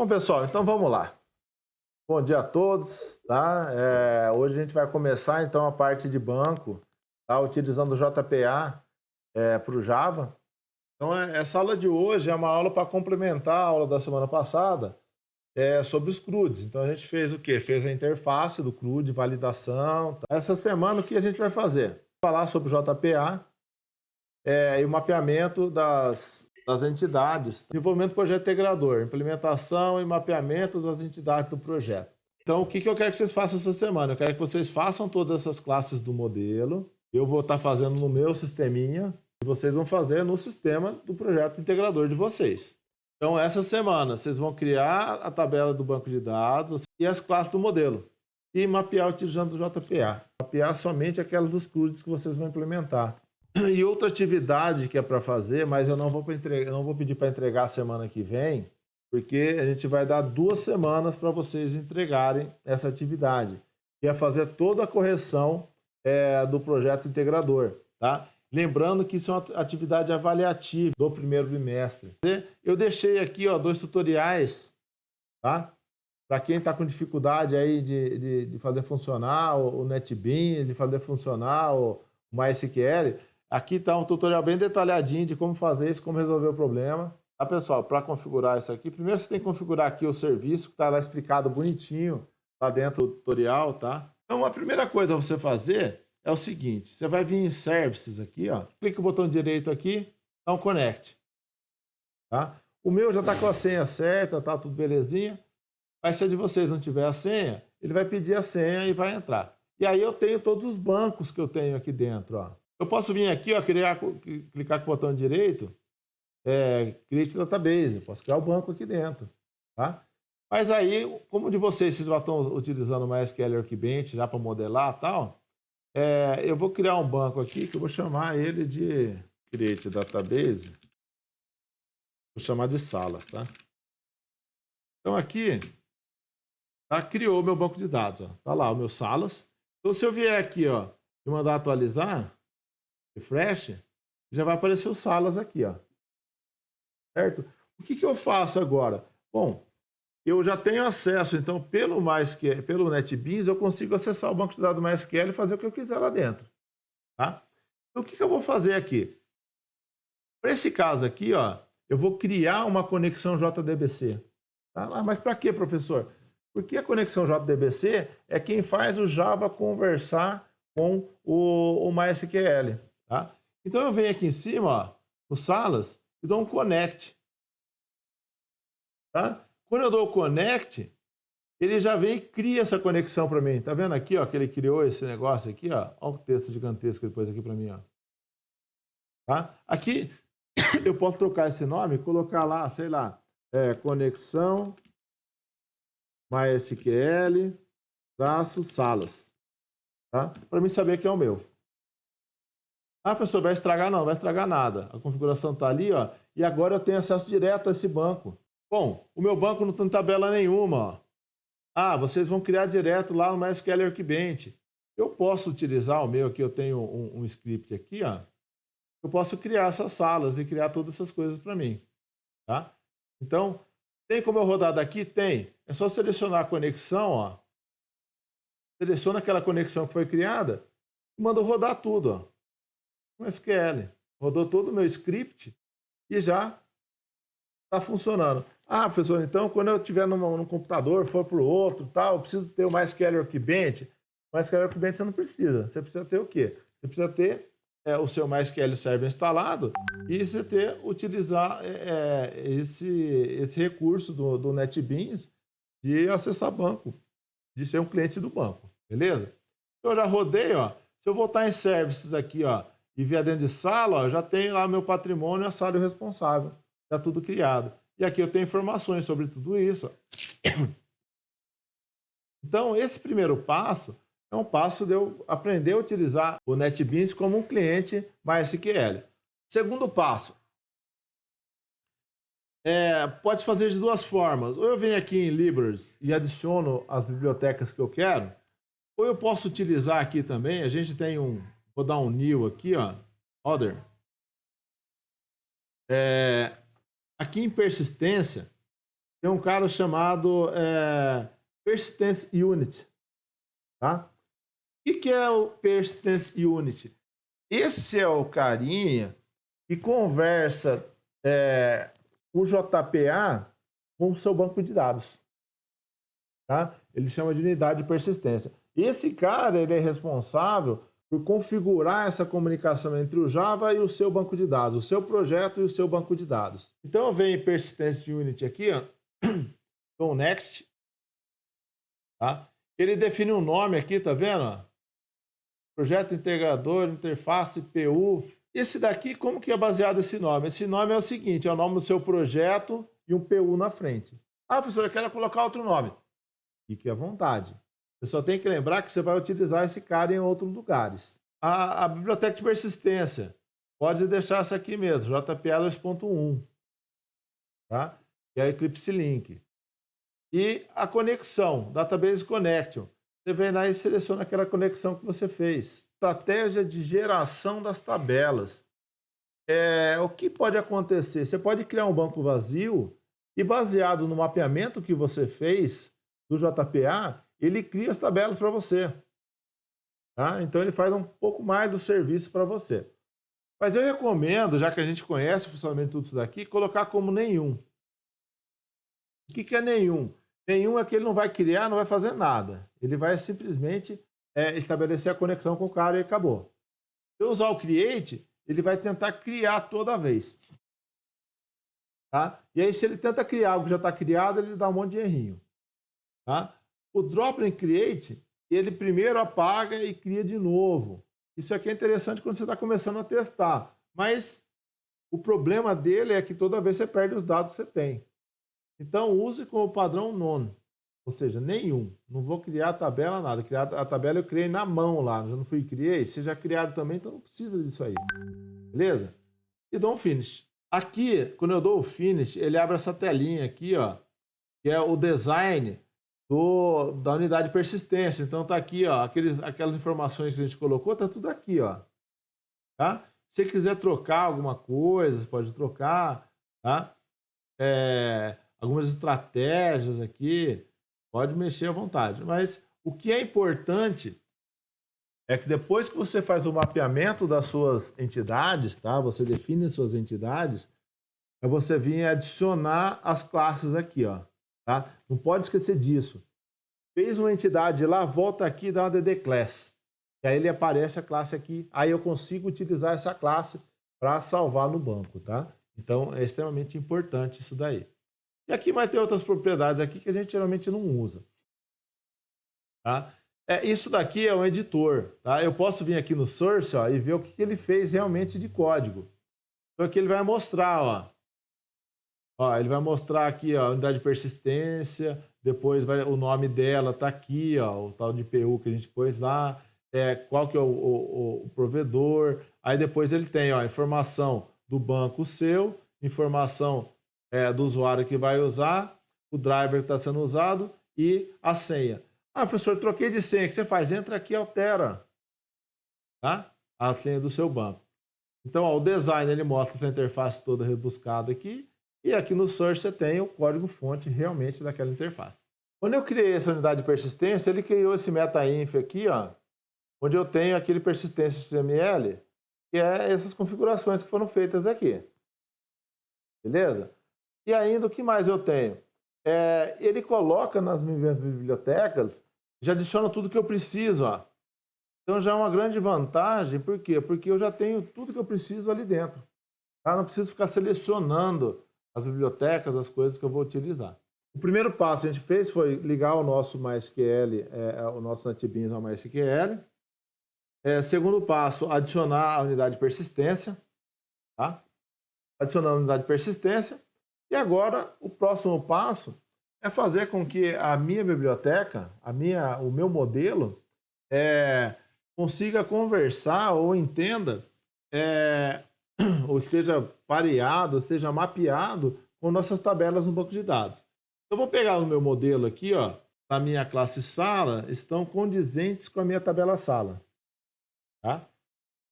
Bom, pessoal, então vamos lá. Bom dia a todos, tá? Hoje a gente vai começar então a parte de banco, tá? Utilizando o JPA para o Java. Então, essa aula de hoje é uma aula para complementar a aula da semana passada sobre os CRUDs. Então, a gente fez o quê? Fez a interface do CRUD, validação. Tá? Essa semana, o que a gente vai fazer? Falar sobre o JPA e o mapeamento das entidades. Desenvolvimento do projeto integrador, implementação e mapeamento das entidades do projeto. Então, o que eu quero que vocês façam essa semana? Eu quero que vocês façam todas essas classes do modelo. Eu vou estar fazendo no meu sisteminha e vocês vão fazer no sistema do projeto integrador de vocês. Então, essa semana, vocês vão criar a tabela do banco de dados e as classes do modelo e mapear utilizando o JPA. Mapear somente aquelas dos CRUDs que vocês vão implementar. E outra atividade que é para fazer, mas eu não vou pedir para entregar semana que vem, porque a gente vai dar 2 semanas para vocês entregarem essa atividade, que é fazer toda a correção do projeto integrador, tá? Lembrando que isso é uma atividade avaliativa do primeiro bimestre. Eu deixei aqui 2 tutoriais, tá? Para quem está com dificuldade aí de fazer funcionar o NetBeans, de fazer funcionar o MySQL, aqui está um tutorial bem detalhadinho de como fazer isso, como resolver o problema. Tá, pessoal? Para configurar isso aqui, primeiro você tem que configurar aqui o serviço, que está lá explicado bonitinho, lá dentro do tutorial, tá? Então, a primeira coisa a você fazer é o seguinte, você vai vir em Services aqui, ó, clica o botão direito aqui, dá um Connect, tá? O meu já está com a senha certa, tá tudo belezinha, mas se a de vocês não tiver a senha, ele vai pedir a senha e vai entrar. E aí eu tenho todos os bancos que eu tenho aqui dentro, ó. Eu posso vir aqui, ó, clicar com o botão direito, Create Database, eu posso criar o banco aqui dentro, tá? Mas aí, como de vocês já estão utilizando o MySQL Workbench já para modelar e tal, eu vou criar um banco aqui que eu vou chamar ele de Create Database, vou chamar de salas, tá? Então aqui, tá, criou o meu banco de dados, ó, tá lá o meu salas. Então se eu vier aqui, ó, e mandar atualizar, refresh, já vai aparecer os salas aqui, ó. Certo? O que eu faço agora? Bom, eu já tenho acesso, então, pelo MySQL, pelo NetBeans, eu consigo acessar o banco de dados do MySQL e fazer o que eu quiser lá dentro. Tá? Então, o que eu vou fazer aqui? Para esse caso aqui, ó, eu vou criar uma conexão JDBC. Tá? Ah, mas para quê, professor? Porque a conexão JDBC é quem faz o Java conversar com o MySQL. Tá? Então, eu venho aqui em cima, ó, no Salas, e dou um Connect. Tá? Quando eu dou o Connect, ele já vem e cria essa conexão para mim. Tá vendo aqui, ó, que ele criou esse negócio aqui, ó? Olha o texto gigantesco que ele pôs aqui para mim, ó. Tá? Aqui eu posso trocar esse nome e colocar lá, sei lá, conexão MySQL salas, tá? Para mim saber que é o meu. Ah, professor, vai estragar? Não, vai estragar nada. A configuração está ali, ó, e agora eu tenho acesso direto a esse banco. Bom, o meu banco não tem tabela nenhuma, ó. Ah, vocês vão criar direto lá no MySQL Workbench. Eu posso utilizar o meu aqui, eu tenho um script aqui, ó. Eu posso criar essas salas e criar todas essas coisas para mim, tá? Então, tem como eu rodar daqui? Tem. É só selecionar a conexão, ó. Seleciona aquela conexão que foi criada e manda rodar tudo, ó. No SQL. Rodou todo o meu script e já está funcionando. Ah, professor, então quando eu estiver num computador, for para o outro, tal, eu preciso ter o MySQL Workbench. O MySQL Workbench você não precisa. Você precisa ter o quê? Você precisa ter o seu MySQL Server instalado e você utilizar esse recurso do NetBeans de acessar banco, de ser um cliente do banco, beleza? Eu já rodei, ó. Se eu voltar em Services aqui, ó, e vier dentro de sala, ó, já tem lá meu patrimônio e a sala responsável. Já tudo criado. E aqui eu tenho informações sobre tudo isso. Então, esse primeiro passo é um passo de eu aprender a utilizar o NetBeans como um cliente MySQL. Segundo passo, pode fazer de 2 formas. Ou eu venho aqui em Libraries e adiciono as bibliotecas que eu quero, ou eu posso utilizar aqui também, a gente tem vou dar um new aqui, ó, other. Aqui em persistência, tem um cara chamado Persistence Unit, tá? O que é o Persistence Unit? Esse é o carinha que conversa o JPA com o seu banco de dados, tá? Ele chama de unidade de persistência. Esse cara, ele é responsável por configurar essa comunicação entre o Java e o seu banco de dados, o seu projeto e o seu banco de dados. Então, eu venho em Persistence Unit aqui, ó, com Next, tá? Ele define um nome aqui, tá vendo? Ó? Projeto integrador, interface, PU. Esse daqui, como que é baseado esse nome? Esse nome é o seguinte, é o nome do seu projeto e um PU na frente. Ah, professor, eu quero colocar outro nome. Fique à vontade. Você só tem que lembrar que você vai utilizar esse cara em outros lugares. A biblioteca de persistência, pode deixar essa aqui mesmo, JPA 2.1, tá? E a Eclipse Link. E a conexão, Database Connection. Você vem lá e seleciona aquela conexão que você fez. Estratégia de geração das tabelas. O que pode acontecer? Você pode criar um banco vazio e, baseado no mapeamento que você fez do JPA, ele cria as tabelas para você. Tá? Então, ele faz um pouco mais do serviço para você. Mas eu recomendo, já que a gente conhece o funcionamento de tudo isso daqui, colocar como nenhum. O que é nenhum? Nenhum é que ele não vai criar, não vai fazer nada. Ele vai simplesmente estabelecer a conexão com o cara e acabou. Se eu usar o create, ele vai tentar criar toda vez. Tá? E aí, se ele tenta criar algo que já está criado, ele dá um monte de errinho. Tá? O drop and create, ele primeiro apaga e cria de novo. Isso aqui é interessante quando você está começando a testar. Mas o problema dele é que toda vez você perde os dados que você tem. Então, use como padrão none, ou seja, nenhum. Não vou criar tabela, nada. Criar a tabela eu criei na mão lá, eu não fui e criei. Vocês já criaram também, então não precisa disso aí. Beleza? E dou um finish. Aqui, quando eu dou o finish, ele abre essa telinha aqui, ó, que é o design da unidade de persistência. Então, tá aqui, ó, aquelas informações que a gente colocou, tá tudo aqui, ó. Tá? Se você quiser trocar alguma coisa, você pode trocar, tá? Algumas estratégias aqui, pode mexer à vontade. Mas o que é importante é que depois que você faz o mapeamento das suas entidades, tá? Você define suas entidades, é você vir adicionar as classes aqui, ó, tá? Não pode esquecer disso. Fez uma entidade lá, volta aqui e dá uma DD Class. E aí ele aparece a classe aqui, aí eu consigo utilizar essa classe para salvar no banco, tá? Então é extremamente importante isso daí. E aqui vai ter outras propriedades aqui que a gente geralmente não usa. Tá? Isso daqui é um editor. Tá? Eu posso vir aqui no Source, ó, e ver o que ele fez realmente de código. Então aqui ele vai mostrar, ó, ele vai mostrar aqui, ó, a unidade de persistência, depois o nome dela tá aqui, ó, o tal de PU que a gente pôs lá, qual que é o provedor. Aí depois ele tem, ó, informação do banco seu, informação do usuário que vai usar, o driver que está sendo usado e a senha. Ah, professor, troquei de senha. O que você faz? Entra aqui e altera, tá? A senha do seu banco. Então, ó, o design ele mostra essa interface toda rebuscada aqui. E aqui no Search você tem o código-fonte realmente daquela interface. Quando eu criei essa unidade de persistência, ele criou esse meta-inf aqui, ó, onde eu tenho aquele persistência XML, que é essas configurações que foram feitas aqui. Beleza? E ainda, o que mais eu tenho? Ele coloca nas minhas bibliotecas, já adiciona tudo que eu preciso. Ó. Então já é uma grande vantagem, por quê? Porque eu já tenho tudo que eu preciso ali dentro. Tá? Não preciso ficar selecionando as bibliotecas, as coisas que eu vou utilizar. O primeiro passo que a gente fez foi ligar o nosso MySQL, o nosso NetBeans ao MySQL. Segundo passo, adicionar a unidade de persistência. Tá? Adicionando a unidade de persistência. E agora, o próximo passo é fazer com que a minha biblioteca, o meu modelo, consiga conversar ou entenda, ou esteja pareado, esteja mapeado com nossas tabelas no banco de dados. Eu vou pegar o meu modelo aqui, ó, da minha classe sala, estão condizentes com a minha tabela sala. Tá?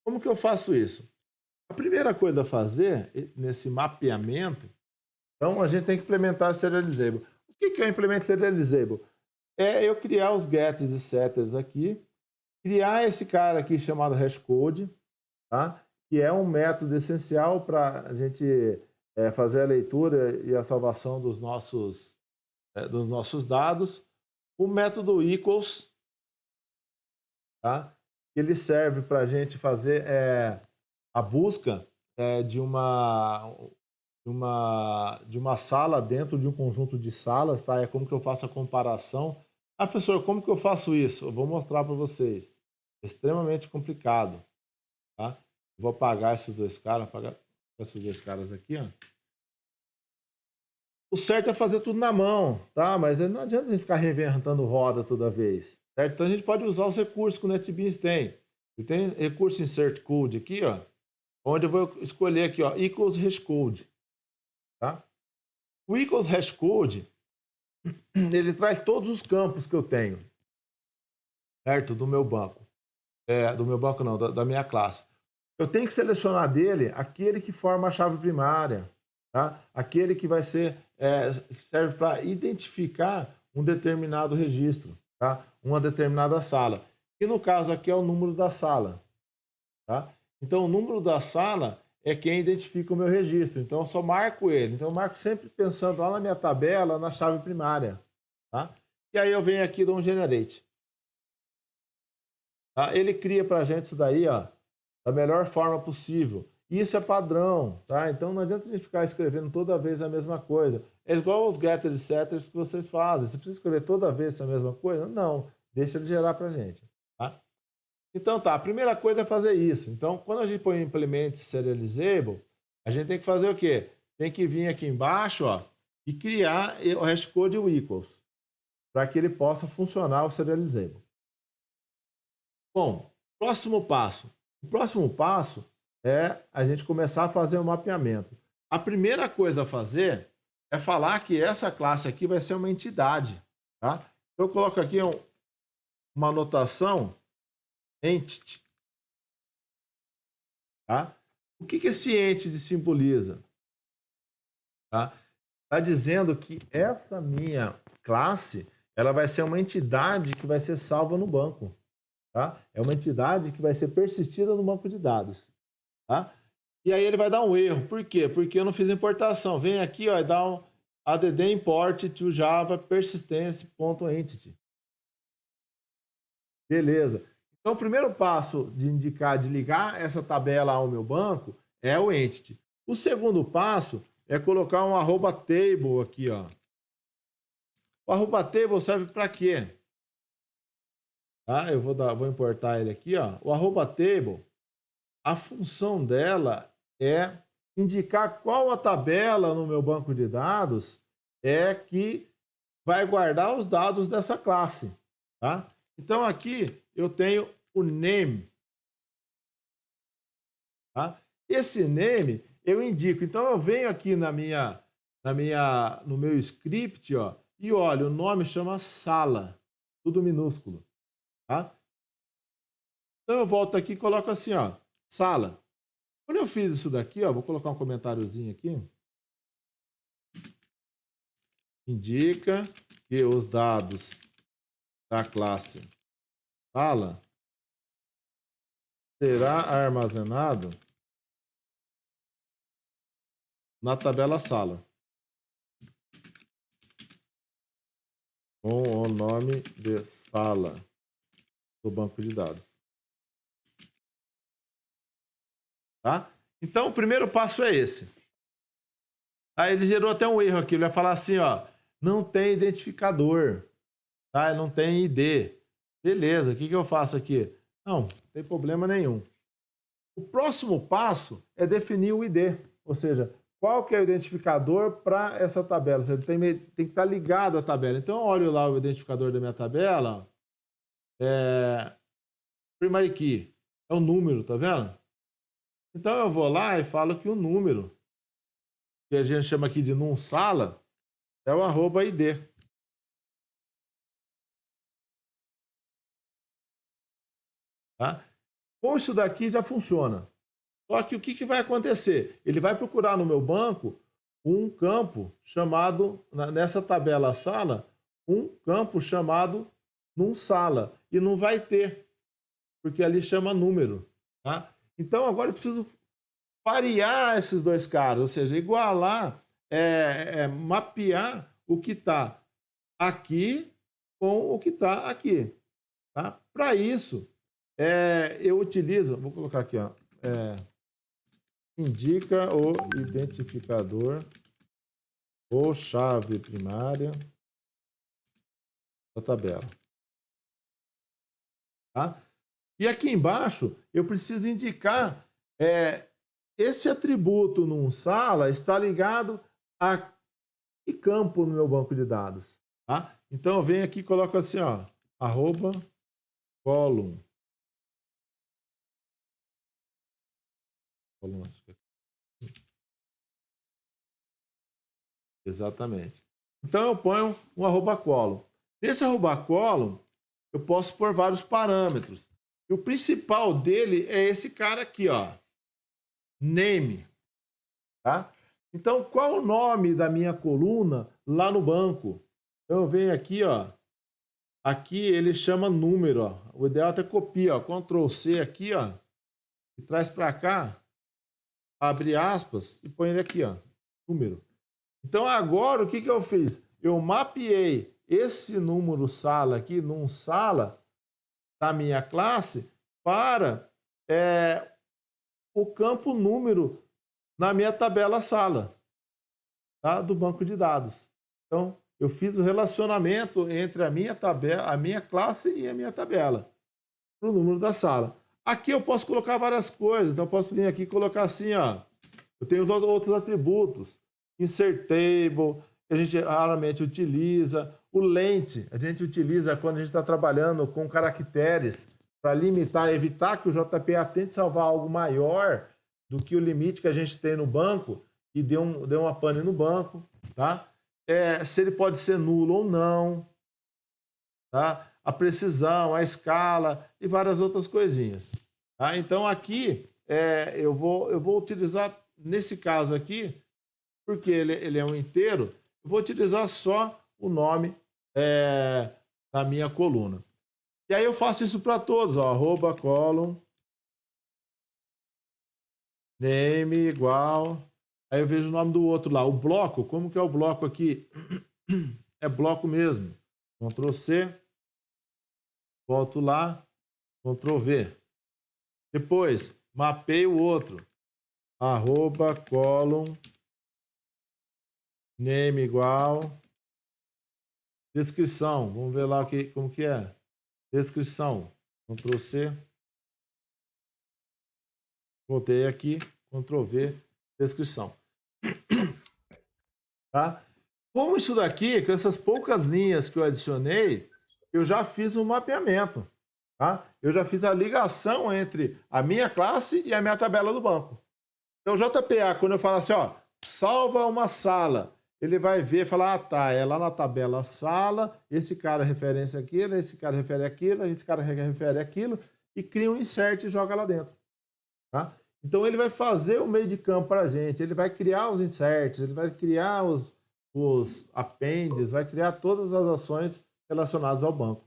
Como que eu faço isso? A primeira coisa a fazer nesse mapeamento Então, a gente tem que implementar serializable. O que é o implement serializable? É eu criar os gets e setters aqui, criar esse cara aqui chamado hashcode, tá? Que é um método essencial para a gente fazer a leitura e a salvação dos nossos dados. O método equals, tá? Ele serve para a gente fazer a busca de uma sala dentro de um conjunto de salas, tá? É como que eu faço a comparação. Ah, professor, como que eu faço isso? Eu vou mostrar para vocês. É extremamente complicado, tá? Vou apagar esses dois caras, aqui, ó. O certo é fazer tudo na mão, tá? Mas não adianta a gente ficar reinventando roda toda vez, certo? Então a gente pode usar os recursos que o NetBeans tem. E tem recurso insert code aqui, ó, onde eu vou escolher aqui, ó, equals hashcode, tá? O equals hashcode, ele traz todos os campos que eu tenho, certo? Do meu banco. Do meu banco não, da minha classe. Eu tenho que selecionar dele aquele que forma a chave primária, tá? Aquele que vai ser, que serve para identificar um determinado registro, tá? Uma determinada sala. E no caso aqui é o número da sala, tá? Então o número da sala é quem identifica o meu registro. Então eu só marco ele. Então eu marco sempre pensando lá na minha tabela, na chave primária, tá? E aí eu venho aqui e dou um generate. Tá? Ele cria para a gente isso daí, ó, da melhor forma possível. Isso é padrão, tá? Então não adianta a gente ficar escrevendo toda vez a mesma coisa. É igual os getters e setters que vocês fazem. Você precisa escrever toda vez a mesma coisa? Não, deixa ele gerar para a gente, tá? Então tá, a primeira coisa é fazer isso. Então, quando a gente põe implement serializable, a gente tem que fazer o quê? Tem que vir aqui embaixo, ó, e criar o hashcode e o equals, para que ele possa funcionar o serializable. Bom, próximo passo. O próximo passo é a gente começar a fazer o mapeamento. A primeira coisa a fazer é falar que essa classe aqui vai ser uma entidade, tá? Então, eu coloco aqui uma anotação entity, tá? O que esse entity simboliza? Tá? Tá dizendo que essa minha classe, ela vai ser uma entidade que vai ser salva no banco. Tá? É uma entidade que vai ser persistida no banco de dados. Tá? E aí ele vai dar um erro. Por quê? Porque eu não fiz a importação. Vem aqui, ó, e dá um add import to java persistence.entity. Beleza. Então, o primeiro passo de ligar essa tabela ao meu banco é o entity. O segundo passo é colocar um @table aqui, ó. O @table serve para quê? Tá? Eu vou importar ele aqui, ó. O @table, a função dela é indicar qual a tabela no meu banco de dados é que vai guardar os dados dessa classe, tá? Então aqui eu tenho o name, tá? Esse name eu indico. Então eu venho aqui no meu script, ó, e olha, o nome chama sala, tudo minúsculo, tá? Então eu volto aqui e coloco assim, ó, sala. Quando eu fiz isso daqui, ó, vou colocar um comentáriozinho aqui. Indica que os dados da classe sala será armazenado na tabela sala com o nome de sala do banco de dados. Tá? Então, o primeiro passo é esse. Aí ele gerou até um erro aqui. Ele vai falar assim, ó, não tem identificador, tá? Não tem ID. Beleza, o que eu faço aqui? Não tem problema nenhum. O próximo passo é definir o ID, ou seja, qual que é o identificador para essa tabela. Você tem que estar ligado à tabela. Então, eu olho lá o identificador da minha tabela, primary key, é o número, tá vendo? Então, eu vou lá e falo que o número, que a gente chama aqui de num sala, é o @id. Tá? Com isso daqui já funciona. Só que o que vai acontecer? Ele vai procurar no meu banco um campo chamado, nessa tabela sala, um campo chamado num sala. E não vai ter, porque ali chama número. Tá? Então, agora eu preciso parear esses dois caras, ou seja, igualar, mapear o que está aqui com o que está aqui. Tá? Para isso, eu utilizo, vou colocar aqui, ó, indica o identificador ou chave primária da tabela. Tá? E aqui embaixo, eu preciso indicar esse atributo num sala está ligado a que campo no meu banco de dados. Tá? Então, eu venho aqui e coloco assim, ó, arroba column. Exatamente. Então, eu ponho um arroba column. Nesse arroba column, eu posso pôr vários parâmetros. E o principal dele é esse cara aqui, ó, name. Tá? Então, qual o nome da minha coluna lá no banco? Então, eu venho aqui, ó. Aqui ele chama número, ó. O ideal é até copia, ó. Ctrl C aqui, ó. E traz para cá, abre aspas e põe ele aqui, ó. Número. Então, agora, o que eu fiz? Eu mapeei esse número sala aqui, num sala da minha classe, para o campo número na minha tabela sala, tá? Do banco de dados. Então, eu fiz o relacionamento entre a minha tabela, a minha classe e a minha tabela, para o número da sala. Aqui eu posso colocar várias coisas, então eu posso vir aqui e colocar assim, ó. Eu tenho os outros atributos, insert table, que a gente raramente utiliza, o length, a gente utiliza quando a gente está trabalhando com caracteres para limitar, evitar que o JPA tente salvar algo maior do que o limite que a gente tem no banco e dê uma pane no banco, tá? Se ele pode ser nulo ou não, tá? A precisão, a escala e várias outras coisinhas. Tá? Então, aqui, eu vou utilizar, nesse caso aqui, porque ele é um inteiro, eu vou utilizar só o nome da minha coluna. E aí eu faço isso para todos, ó, arroba column, name igual. Aí eu vejo o nome do outro lá. O bloco, como que é o bloco aqui? É bloco mesmo. Ctrl C, volto lá, Ctrl V. Depois, mapeio o outro. Arroba column, name igual. Descrição, vamos ver lá como que é. Descrição, Ctrl C. Voltei aqui, Ctrl V, descrição. Tá? Com isso daqui, com essas poucas linhas que eu adicionei, eu já fiz um mapeamento. Tá? Eu já fiz a ligação entre a minha classe e a minha tabela do banco. Então, o JPA, quando eu falo assim, ó, salva uma sala, ele vai ver e falar, ah, tá, é lá na tabela sala, esse cara referência aquilo, esse cara refere aquilo, esse cara refere aquilo, e cria um insert e joga lá dentro. Tá? Então, ele vai fazer o meio de campo para a gente, ele vai criar os inserts, ele vai criar os apêndices, vai criar todas as ações relacionadas ao banco.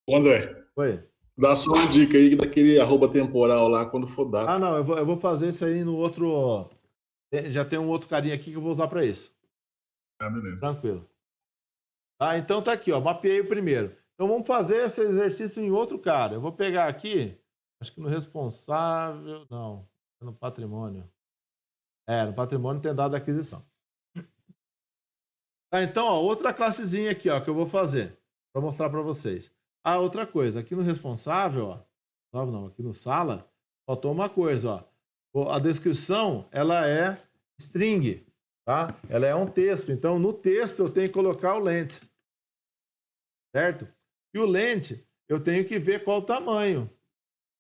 André, Oi. dá só uma dica aí daquele arroba temporal lá quando for dar. Ah, não, eu vou fazer isso aí no outro. Já tem um outro carinha aqui que eu vou usar para isso. Ah, beleza. Tranquilo. Ah, então tá aqui, ó. Mapeei o primeiro. Então vamos fazer esse exercício em outro cara. Eu vou pegar aqui, acho que no responsável. Não, no patrimônio. No patrimônio tem dado aquisição. Tá, então, ó, outra classezinha aqui, ó, que eu vou fazer para mostrar para vocês. Ah, outra coisa, aqui no responsável, ó. Não, aqui no sala, faltou uma coisa, ó. A descrição, ela é string, tá? Ela é um texto. Então, no texto eu tenho que colocar o length. Certo? E o length, eu tenho que ver qual o tamanho.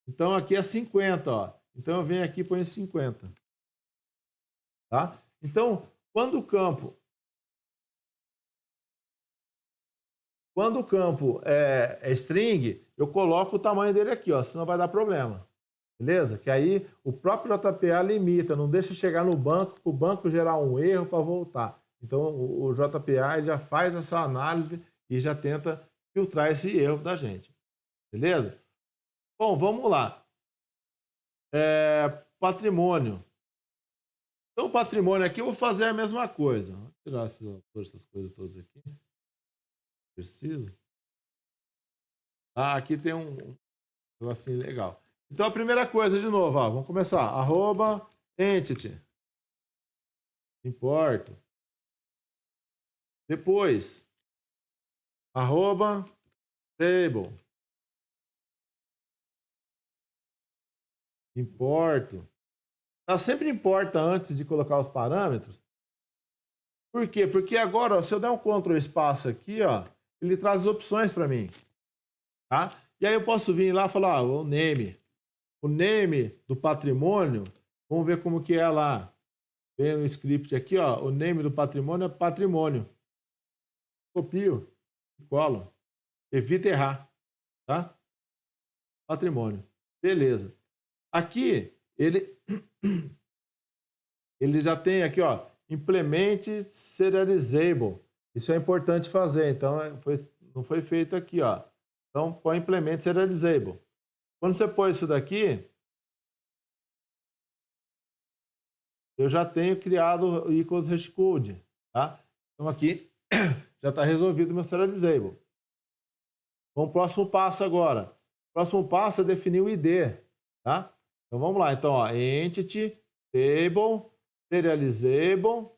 Então, aqui é 50, ó. Então, eu venho aqui e ponho 50. Tá? Então, quando o campo é string, eu coloco o tamanho dele aqui, ó, senão vai dar problema. Beleza? Que aí o próprio JPA limita, não deixa chegar no banco, para o banco gerar um erro para voltar. Então, o JPA ele já faz essa análise e já tenta filtrar esse erro da gente. Beleza? Bom, vamos lá. Patrimônio. Então, patrimônio aqui, eu vou fazer a mesma coisa. Vou tirar essas coisas todas aqui. Preciso. Aqui tem um negocinho legal. Então, a primeira coisa, de novo, ó, vamos começar. Arroba entity. Importo. Depois, arroba table. Importo. Sempre importa antes de colocar os parâmetros. Por quê? Porque agora, ó, se eu der um Ctrl espaço aqui, ó, ele traz as opções para mim. Tá? E aí eu posso vir lá e falar, o name. O name do patrimônio, vamos ver como que é lá. Vem no script aqui, ó, o name do patrimônio é patrimônio. Copio, colo. Evita errar, tá? Patrimônio. Beleza. Aqui, ele já tem aqui, ó, implemente serializable. Isso é importante fazer, então não foi feito aqui, ó. Então, põe implemente serializable. Quando você põe isso daqui, eu já tenho criado o equals hashcode, tá? Então, aqui já está resolvido o meu serializable. Vamos pro próximo passo agora. O próximo passo é definir o ID, tá? Então, vamos lá. Então, ó, entity, table, serializable,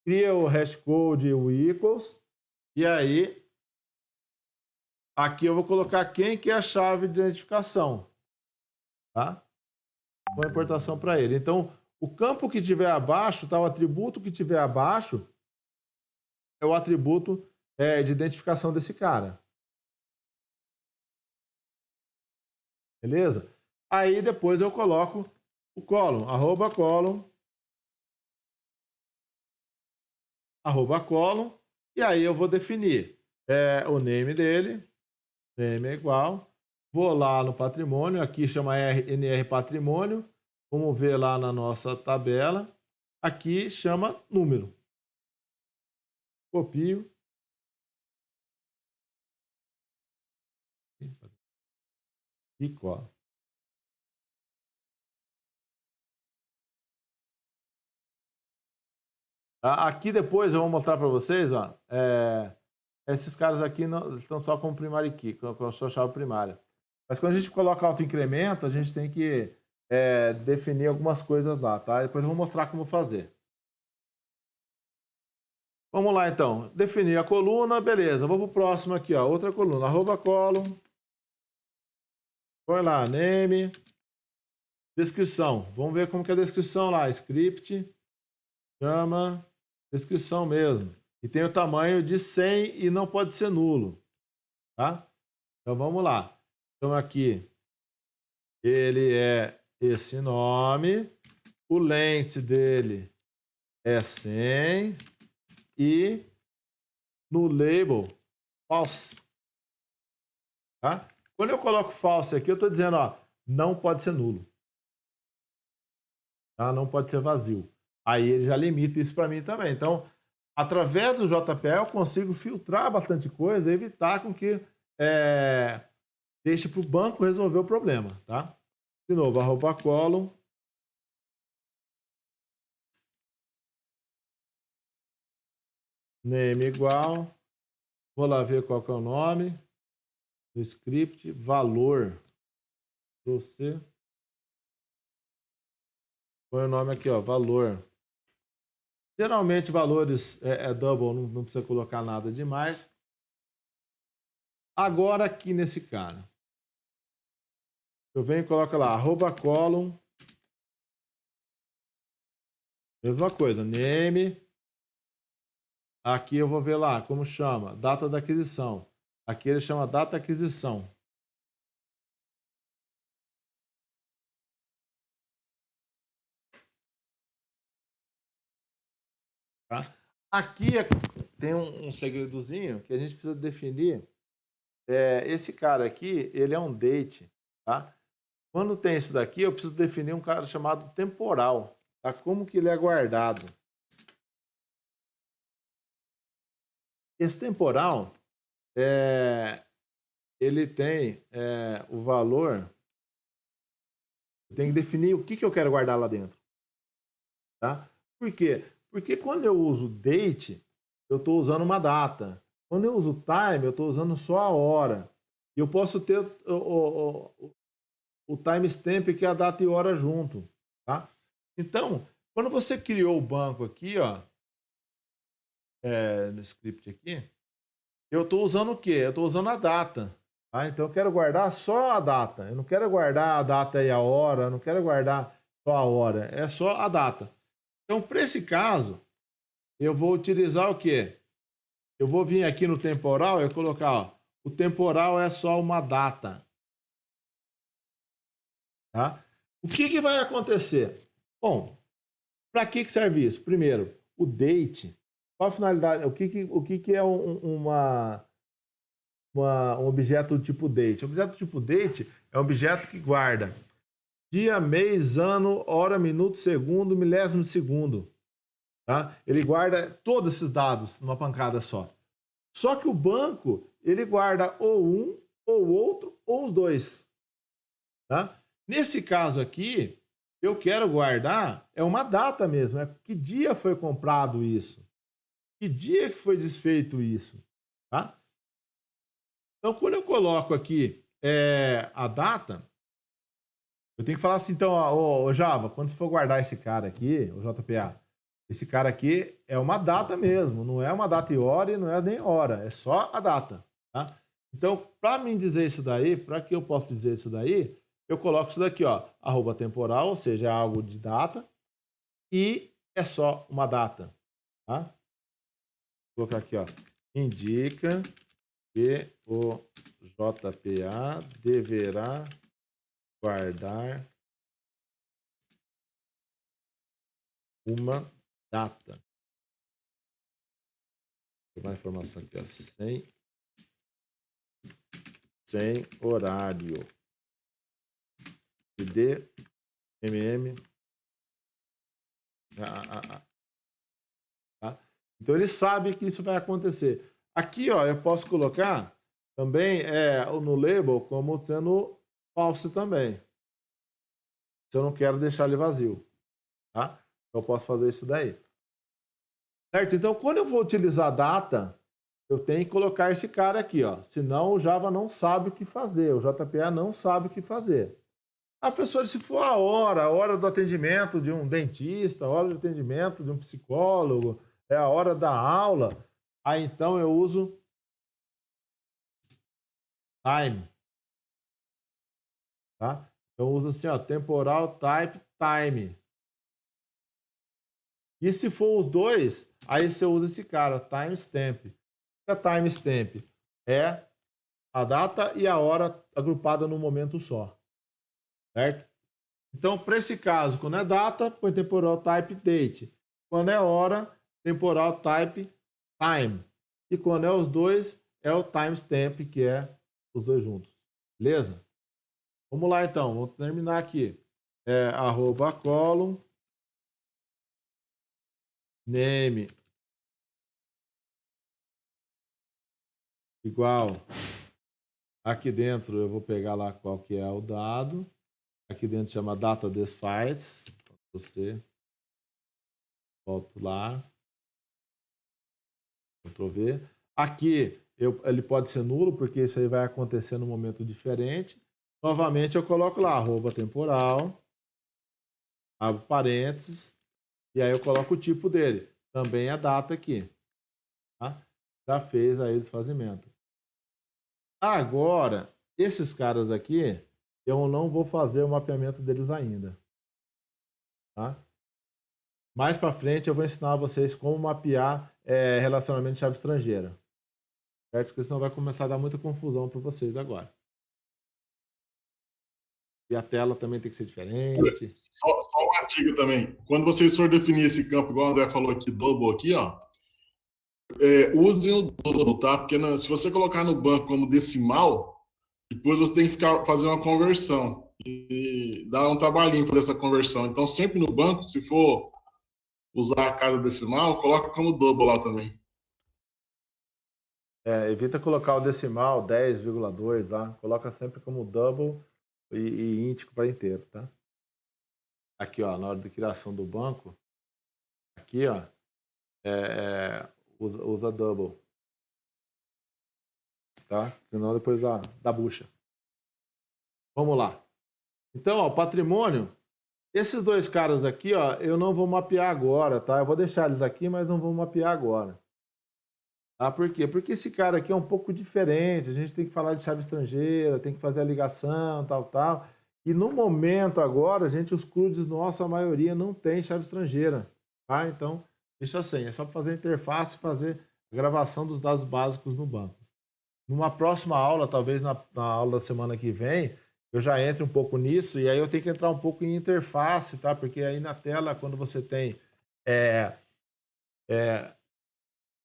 cria o hashcode e o equals, e aí, aqui eu vou colocar quem que é a chave de identificação, tá? Com a importação para ele. Então, o campo que tiver abaixo, tá? O atributo que tiver abaixo é o atributo de identificação desse cara. Beleza? Aí depois eu coloco o column, arroba column, e aí eu vou definir o name dele, name é igual, vou lá no patrimônio, aqui chama NR patrimônio, vamos ver lá na nossa tabela, aqui chama número. Copio. E colo. Aqui depois eu vou mostrar para vocês, ó, esses caras aqui não, estão só com primary key, com a sua chave primária. Mas quando a gente coloca autoincremento, a gente tem que definir algumas coisas lá, tá? Depois eu vou mostrar como fazer. Vamos lá, então. Definir a coluna, beleza. Vou para o próximo aqui, ó. Outra coluna, arroba column. Põe lá, name. Descrição. Vamos ver como que é a descrição lá. Script. Chama. Descrição mesmo. E tem o tamanho de 100 e não pode ser nulo. Tá? Então vamos lá. Então aqui. Ele é esse nome. O length dele é 100. E no label, false. Tá? Quando eu coloco false aqui, eu estou dizendo, ó, não pode ser nulo. Tá? Não pode ser vazio. Aí ele já limita isso para mim também. Então, através do JPL, eu consigo filtrar bastante coisa e evitar com que deixe para o banco resolver o problema. Tá? De novo, arroba column. Name igual. Vou lá ver qual que é o nome. Do script, valor. Você. Põe o nome aqui, ó, valor. Geralmente valores double, não precisa colocar nada demais. Agora aqui nesse cara. Eu venho e coloco lá, arroba column. Mesma coisa, name. Aqui eu vou ver lá, como chama, data da aquisição. Aqui ele chama data aquisição. Tá? Aqui tem um segredozinho que a gente precisa definir. Esse cara aqui, ele é um date, tá? Quando tem isso daqui, eu preciso definir um cara chamado temporal. Tá? Como que ele é guardado? Esse temporal, ele tem o valor. Eu tenho que definir o que eu quero guardar lá dentro. Tá? Por quê? Porque quando eu uso date, eu estou usando uma data. Quando eu uso time, eu estou usando só a hora. E eu posso ter o timestamp, que é a data e hora junto. Tá? Então, quando você criou o banco aqui, ó, no script aqui, eu estou usando o quê? Eu estou usando a data. Tá? Então, eu quero guardar só a data. Eu não quero guardar a data e a hora, eu não quero guardar só a hora. É só a data. Então, para esse caso, eu vou utilizar o quê? Eu vou vir aqui no temporal e colocar, ó, o temporal é só uma data. Tá? O que vai acontecer? Bom, para que serve isso? Primeiro, o date. Qual a finalidade? O que é um objeto do tipo date? O objeto do tipo date é um objeto que guarda dia, mês, ano, hora, minuto, segundo, milésimo de segundo. Tá? Ele guarda todos esses dados numa pancada só. Só que o banco, ele guarda ou um, ou outro, ou os dois. Tá? Nesse caso aqui, eu quero guardar uma data mesmo. Que dia foi comprado isso? Que dia que foi desfeito isso? Tá? Então, quando eu coloco aqui a data, eu tenho que falar assim, então, ó, Java, quando você for guardar esse cara aqui, o JPA, esse cara aqui é uma data mesmo, não é uma data e hora e não é nem hora, é só a data. Tá? Então, para mim dizer isso daí, para que eu possa dizer isso daí, eu coloco isso daqui, ó, arroba temporal, ou seja, é algo de data, e é só uma data. Tá? Vou colocar aqui, ó, indica que o JPA deverá guardar uma data. Vou dar uma informação aqui, ó, sem horário. ID, MM. Tá? Então ele sabe que isso vai acontecer. Aqui, ó, eu posso colocar também no label como sendo false também. Se eu não quero deixar ele vazio. Tá? Eu posso fazer isso daí. Certo? Então, quando eu vou utilizar data, eu tenho que colocar esse cara aqui, ó. Senão o Java não sabe o que fazer. O JPA não sabe o que fazer. Ah, professor, se for a hora do atendimento de um dentista, a hora do atendimento de um psicólogo, é a hora da aula, aí então eu uso time. Tá? Então eu uso assim, ó, temporal type time. E se for os dois, aí você usa esse cara, timestamp. O que é timestamp? É a data e a hora agrupada num momento só. Certo? Então, para esse caso, quando é data, põe temporal type date. Quando é hora, temporal type time. E quando é os dois, é o timestamp, que é os dois juntos. Beleza? Vamos lá então, vamos terminar aqui. Arroba column name igual. Aqui dentro eu vou pegar lá qual que é o dado. Aqui dentro chama data desfiles. Você volto lá. Ctrl V. Aqui ele pode ser nulo, porque isso aí vai acontecer num momento diferente. Novamente eu coloco lá, arroba temporal, abro parênteses, e aí eu coloco o tipo dele. Também a data aqui. Tá? Já fez aí o desfazimento. Agora, esses caras aqui, eu não vou fazer o mapeamento deles ainda. Tá? Mais para frente eu vou ensinar vocês como mapear relacionamento de chave estrangeira. Certo? Porque senão vai começar a dar muita confusão para vocês agora. E a tela também tem que ser diferente. Só um artigo também. Quando vocês for definir esse campo, igual o André falou aqui, double aqui, ó, usem o double, tá? Porque se você colocar no banco como decimal, depois você tem que fazer uma conversão. e dá um trabalhinho para essa conversão. Então, sempre no banco, se for usar a casa decimal, coloca como double lá também. Evita colocar o decimal 10,2 lá. Coloca sempre como double e íntico para inteiro, tá? Aqui, ó, na hora de criação do banco, aqui, ó, usa double, tá? Senão depois dá bucha. Vamos lá. Então, ó, patrimônio, esses dois caras aqui, ó, eu não vou mapear agora, tá? Eu vou deixar eles aqui, mas não vou mapear agora. Tá? Por quê? Porque esse cara aqui é um pouco diferente, a gente tem que falar de chave estrangeira, tem que fazer a ligação, tal. E no momento agora, os CRUDs, nossa, a maioria não tem chave estrangeira, tá? Então, deixa assim, é só fazer a interface e fazer a gravação dos dados básicos no banco. Numa próxima aula, talvez na aula da semana que vem, eu já entre um pouco nisso, e aí eu tenho que entrar um pouco em interface, tá? Porque aí na tela, quando você tem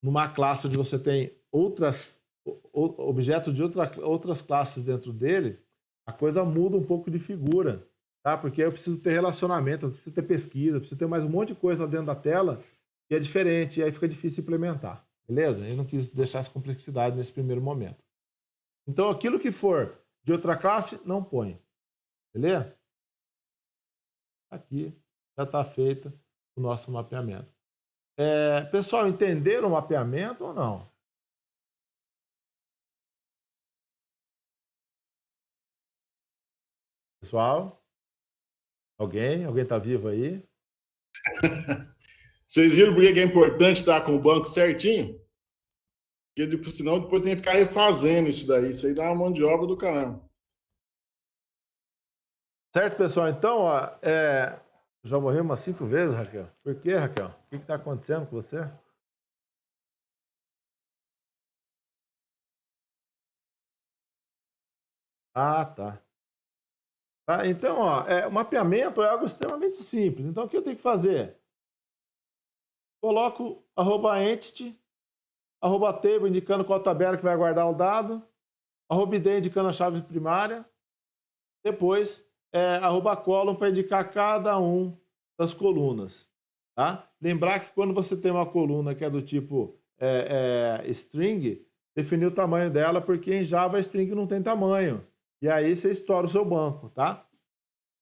numa classe onde você tem objetos de outras classes dentro dele, a coisa muda um pouco de figura, tá? Porque eu preciso ter relacionamento, eu preciso ter pesquisa, eu preciso ter mais um monte de coisa lá dentro da tela que é diferente, e aí fica difícil implementar, beleza? Eu não quis deixar essa complexidade nesse primeiro momento. Então, aquilo que for de outra classe, não põe, beleza? Aqui já está feito o nosso mapeamento. Pessoal, entenderam o mapeamento ou não? Pessoal? Alguém? Alguém está vivo aí? Vocês viram por que é importante estar com o banco certinho? Porque senão depois tem que ficar refazendo isso daí. Isso aí dá uma mão de obra do caramba. Certo, pessoal? Então, ó, já morreu umas 5 vezes, Raquel. Por quê, Raquel? O que está acontecendo com você? Ah, tá. Então, ó, o mapeamento é algo extremamente simples. Então, o que eu tenho que fazer? Coloco @entity, @table, indicando qual tabela que vai guardar o dado, @id, indicando a chave primária, depois @column para indicar cada um das colunas. Tá? Lembrar que quando você tem uma coluna que é do tipo string, definir o tamanho dela, porque em Java string não tem tamanho. E aí você estoura o seu banco, tá?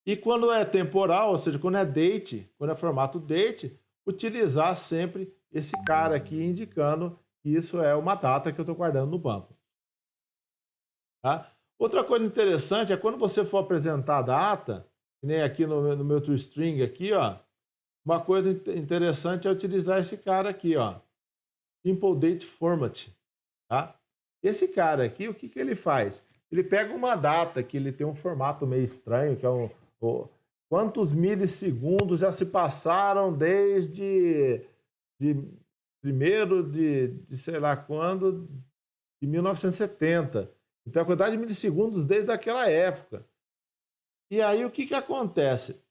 E quando é temporal, ou seja, quando é date, quando é formato date, utilizar sempre esse cara aqui indicando que isso é uma data que eu estou guardando no banco. Tá? Outra coisa interessante é quando você for apresentar a data, que nem aqui no meu toString aqui, ó, uma coisa interessante é utilizar esse cara aqui, ó, Simple Date Format, tá? Esse cara aqui, o que ele faz? Ele pega uma data que ele tem um formato meio estranho, que é quantos milissegundos já se passaram desde primeiro de sei lá quando, de 1970. Então, a quantidade de milissegundos desde aquela época. E aí, o que acontece?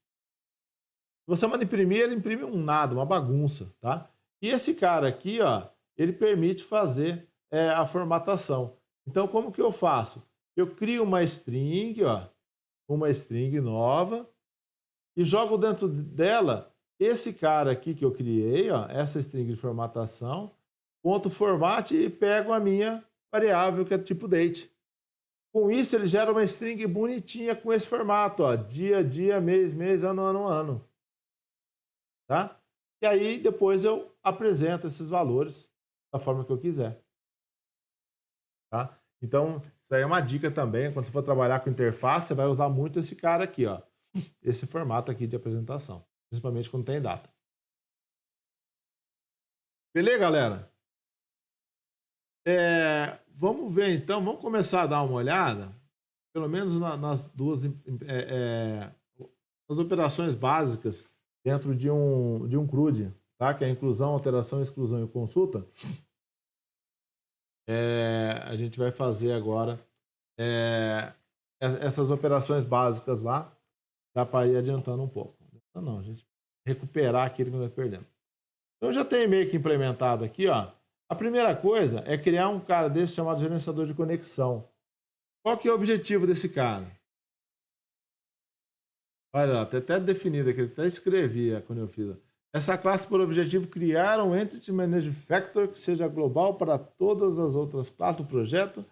Você manda imprimir, ele imprime um nada, uma bagunça, tá? E esse cara aqui, ó, ele permite fazer a formatação. Então, como que eu faço? Eu crio uma string, ó, uma string nova, e jogo dentro dela esse cara aqui que eu criei, ó, essa string de formatação, ponto format e pego a minha variável que é tipo date. Com isso, ele gera uma string bonitinha com esse formato, ó, dia, mês, ano. Tá? E aí, depois eu apresento esses valores da forma que eu quiser. Tá? Então, isso aí é uma dica também. Quando você for trabalhar com interface, você vai usar muito esse cara aqui, ó, esse formato aqui de apresentação, principalmente quando tem data. Beleza, galera? Vamos ver então, vamos começar a dar uma olhada, pelo menos nas duas nas operações básicas dentro de um CRUD, tá? Que é a inclusão, alteração, exclusão e consulta. A gente vai fazer agora essas operações básicas lá, dá para ir adiantando um pouco. Não, a gente recuperar aquilo que nós perdemos. Então, eu já tenho meio que implementado aqui, ó. A primeira coisa é criar um cara desse chamado gerenciador de conexão. Qual que é o objetivo desse cara? Olha lá, tem até definido aqui, até escrevi quando eu fiz. Essa classe por objetivo criar um Entity Manager Factor que seja global para todas as outras classes do projeto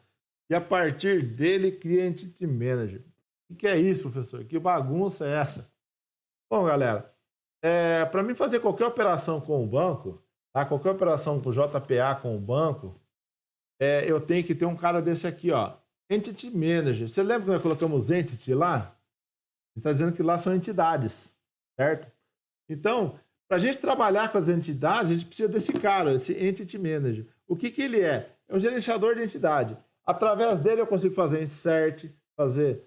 e a partir dele cria Entity Manager. O que é isso, professor? Que bagunça é essa? Bom, galera, para mim fazer qualquer operação com o banco, tá? Qualquer operação com o JPA com o banco, eu tenho que ter um cara desse aqui, ó, Entity Manager. Você lembra que nós colocamos Entity lá? Está dizendo que lá são entidades, certo? Então, para a gente trabalhar com as entidades, a gente precisa desse cara, esse Entity Manager. O que ele é? É um gerenciador de entidade. Através dele eu consigo fazer insert, fazer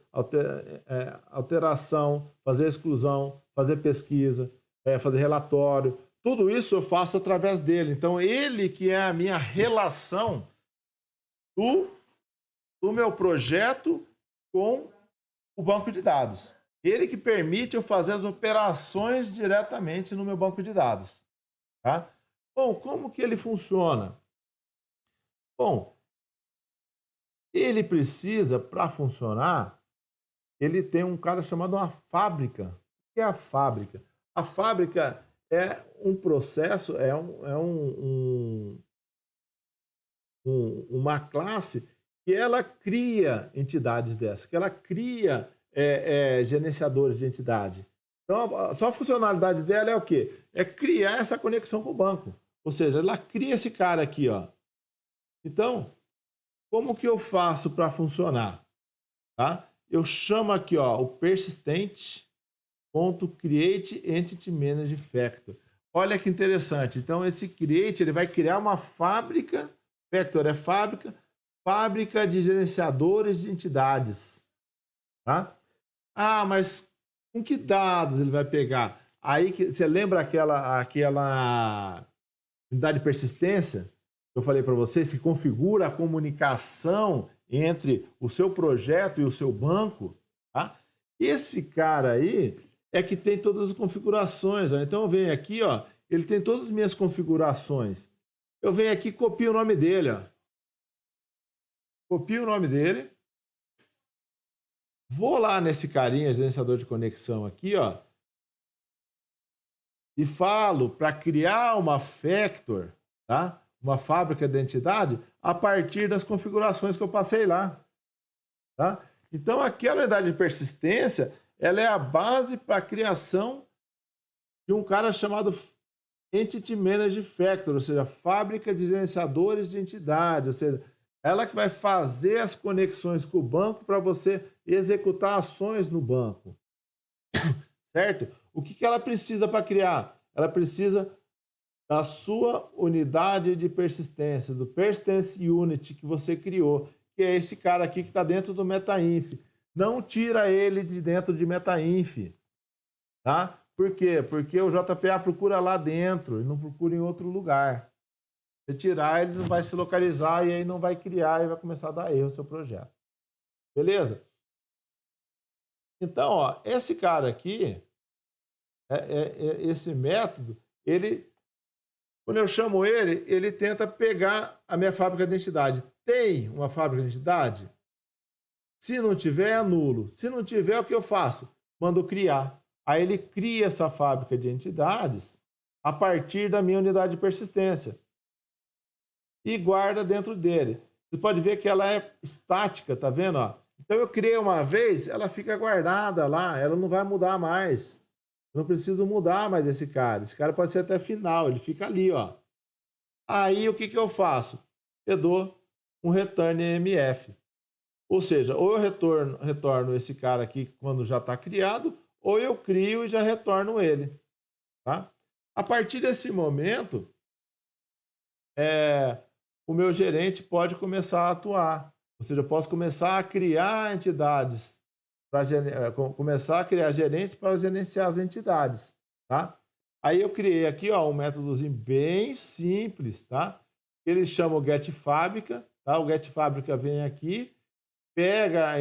alteração, fazer exclusão, fazer pesquisa, fazer relatório. Tudo isso eu faço através dele. Então, ele que é a minha relação do meu projeto com o banco de dados. Ele que permite eu fazer as operações diretamente no meu banco de dados. Tá? Bom, como que ele funciona? Bom, ele precisa, para funcionar, ele tem um cara chamado uma fábrica. O que é a fábrica? A fábrica é um processo, uma classe que ela cria entidades dessas, que ela cria gerenciadores de entidade. Então, só a funcionalidade dela é o quê? É criar essa conexão com o banco. Ou seja, ela cria esse cara aqui, ó. Então, como que eu faço para funcionar? Tá? Eu chamo aqui, ó, o persistent.create entity manager factor. Olha que interessante. Então, esse create, ele vai criar uma fábrica, factor é fábrica de gerenciadores de entidades. Tá? Ah, mas com que dados ele vai pegar? Aí, você lembra aquela unidade de persistência que eu falei para vocês, que configura a comunicação entre o seu projeto e o seu banco? Tá? Esse cara aí é que tem todas as configurações. Ó. Então, eu venho aqui, ó, ele tem todas as minhas configurações. Eu venho aqui e copio o nome dele. Ó. Copio o nome dele. Vou lá nesse carinha, gerenciador de conexão aqui, ó, e falo para criar uma factor, tá? Uma fábrica de identidade, a partir das configurações que eu passei lá. Tá? Então, aquela unidade de persistência, ela é a base para a criação de um cara chamado Entity Manager Factor, ou seja, fábrica de gerenciadores de entidade, ou seja, ela que vai fazer as conexões com o banco para você executar ações no banco. Certo? O que ela precisa para criar? Ela precisa da sua unidade de persistência, do Persistence Unit que você criou, que é esse cara aqui que está dentro do MetaInf. Não tira ele de dentro de MetaInf. Tá? Por quê? Porque o JPA procura lá dentro e não procura em outro lugar. Se tirar, ele não vai se localizar e aí não vai criar e vai começar a dar erro no seu projeto. Beleza? Então, ó, esse cara aqui, esse método, quando eu chamo ele, ele tenta pegar a minha fábrica de identidade. Tem uma fábrica de identidade? Se não tiver, é nulo. Se não tiver, o que eu faço? Mando criar. Aí ele cria essa fábrica de entidades a partir da minha unidade de persistência e guarda dentro dele. Você pode ver que ela é estática, tá vendo? Ó? Então eu criei uma vez, ela fica guardada lá, ela não vai mudar mais. Eu não preciso mudar mais esse cara. Esse cara pode ser até final, ele fica ali, ó. Aí o que eu faço? Eu dou um return MF. Ou seja, ou eu retorno esse cara aqui quando já está criado, ou eu crio e já retorno ele. Tá? A partir desse momento, o meu gerente pode começar a atuar. Ou seja, eu posso começar a criar entidades, começar a criar gerentes para gerenciar as entidades. Tá? Aí eu criei aqui ó, um métodozinho bem simples, tá? Ele chama o getFábrica, tá? O getFábrica vem aqui, pega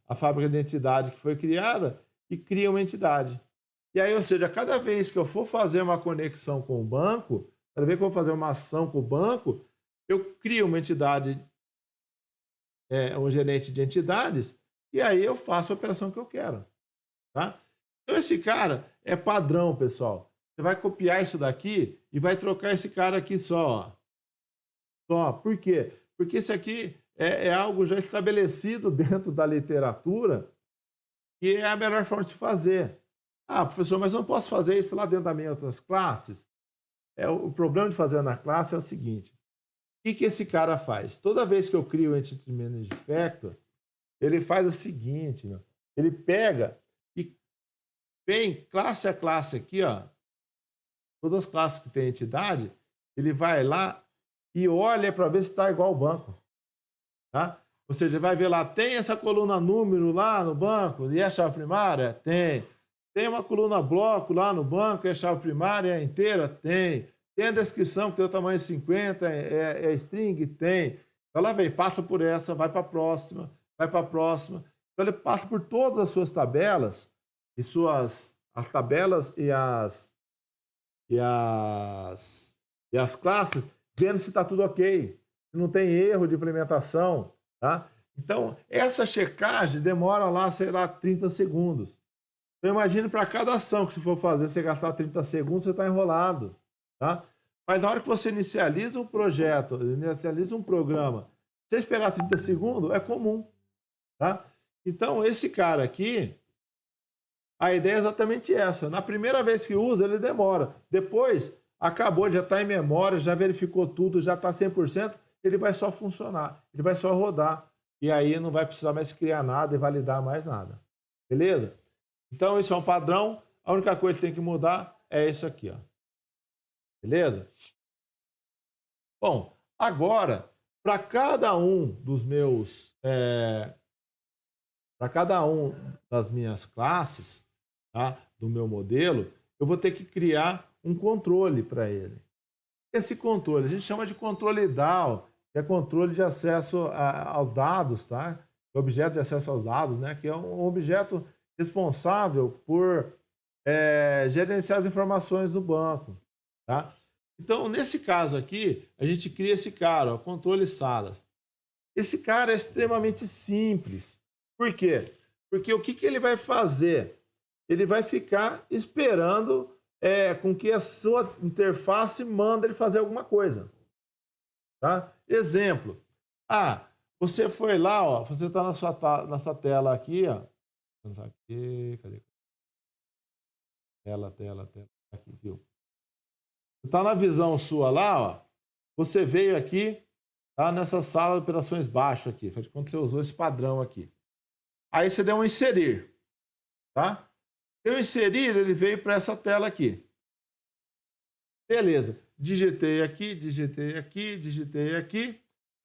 a fábrica de entidade que foi criada e cria uma entidade. E aí, ou seja, cada vez que eu for fazer uma conexão com o banco, cada vez que eu for fazer uma ação com o banco, eu crio uma entidade, um gerente de entidades, e aí eu faço a operação que eu quero. tá? Então, esse cara é padrão, pessoal. Você vai copiar isso daqui e vai trocar esse cara aqui só, ó. Só. Por quê? Porque isso aqui é algo já estabelecido dentro da literatura, que é a melhor forma de se fazer. Ah, professor, mas eu não posso fazer isso lá dentro das minhas outras classes? O problema de fazer na classe é o seguinte: o que esse cara faz? Toda vez que eu crio o Entity Manager Factor, ele faz o seguinte, meu, ele pega e vem classe a classe aqui, ó, todas as classes que tem entidade, ele vai lá e olha para ver se está igual ao banco. Tá? Ou seja, ele vai ver lá, tem essa coluna número lá no banco e é a chave primária? Tem. Tem uma coluna bloco lá no banco e a chave primária é inteira? Tem. Tem a descrição que tem o tamanho 50, é string? Tem. Então ela vem, passa por essa, vai para a próxima, vai para a próxima. Então ele passa por todas as suas tabelas, e as tabelas e as classes, vendo se está tudo ok, se não tem erro de implementação, tá? Então, essa checagem demora lá, sei lá, 30 segundos. Então, imagine para cada ação que você for fazer, você gastar 30 segundos, você está enrolado, tá? Mas na hora que você inicializa um projeto, inicializa um programa, você esperar 30 segundos é comum, tá? Então, esse cara aqui, a ideia é exatamente essa. Na primeira vez que usa, ele demora. Depois, acabou, já está em memória, já verificou tudo, já está 100%, ele vai só funcionar, ele vai só rodar. E aí não vai precisar mais criar nada e validar mais nada. Beleza? Então, isso é um padrão. A única coisa que tem que mudar é isso aqui, ó. Beleza? Bom, agora, para cada um dos meus... para cada um das minhas classes, tá, do meu modelo, eu vou ter que criar um controle para ele. Esse controle, a gente chama de controle DAO, que é controle de acesso aos dados, tá? Objeto de acesso aos dados, né? Que é um objeto responsável por gerenciar as informações do banco, tá? Então, nesse caso aqui, a gente cria esse cara, ó, controle salas. Esse cara é extremamente simples. Por quê? Porque o que ele vai fazer? Ele vai ficar esperando com que a sua interface manda ele fazer alguma coisa. Tá? Exemplo. Você foi lá, ó, você está na sua tela aqui, ó. Aqui, cadê? Tela. Aqui, viu? Você está na visão sua lá, ó. Você veio aqui, tá nessa sala de operações baixo aqui. Faz de conta que você usou esse padrão aqui. Aí você deu um inserir, tá? Eu inserir, ele veio para essa tela aqui. Beleza. Digitei aqui,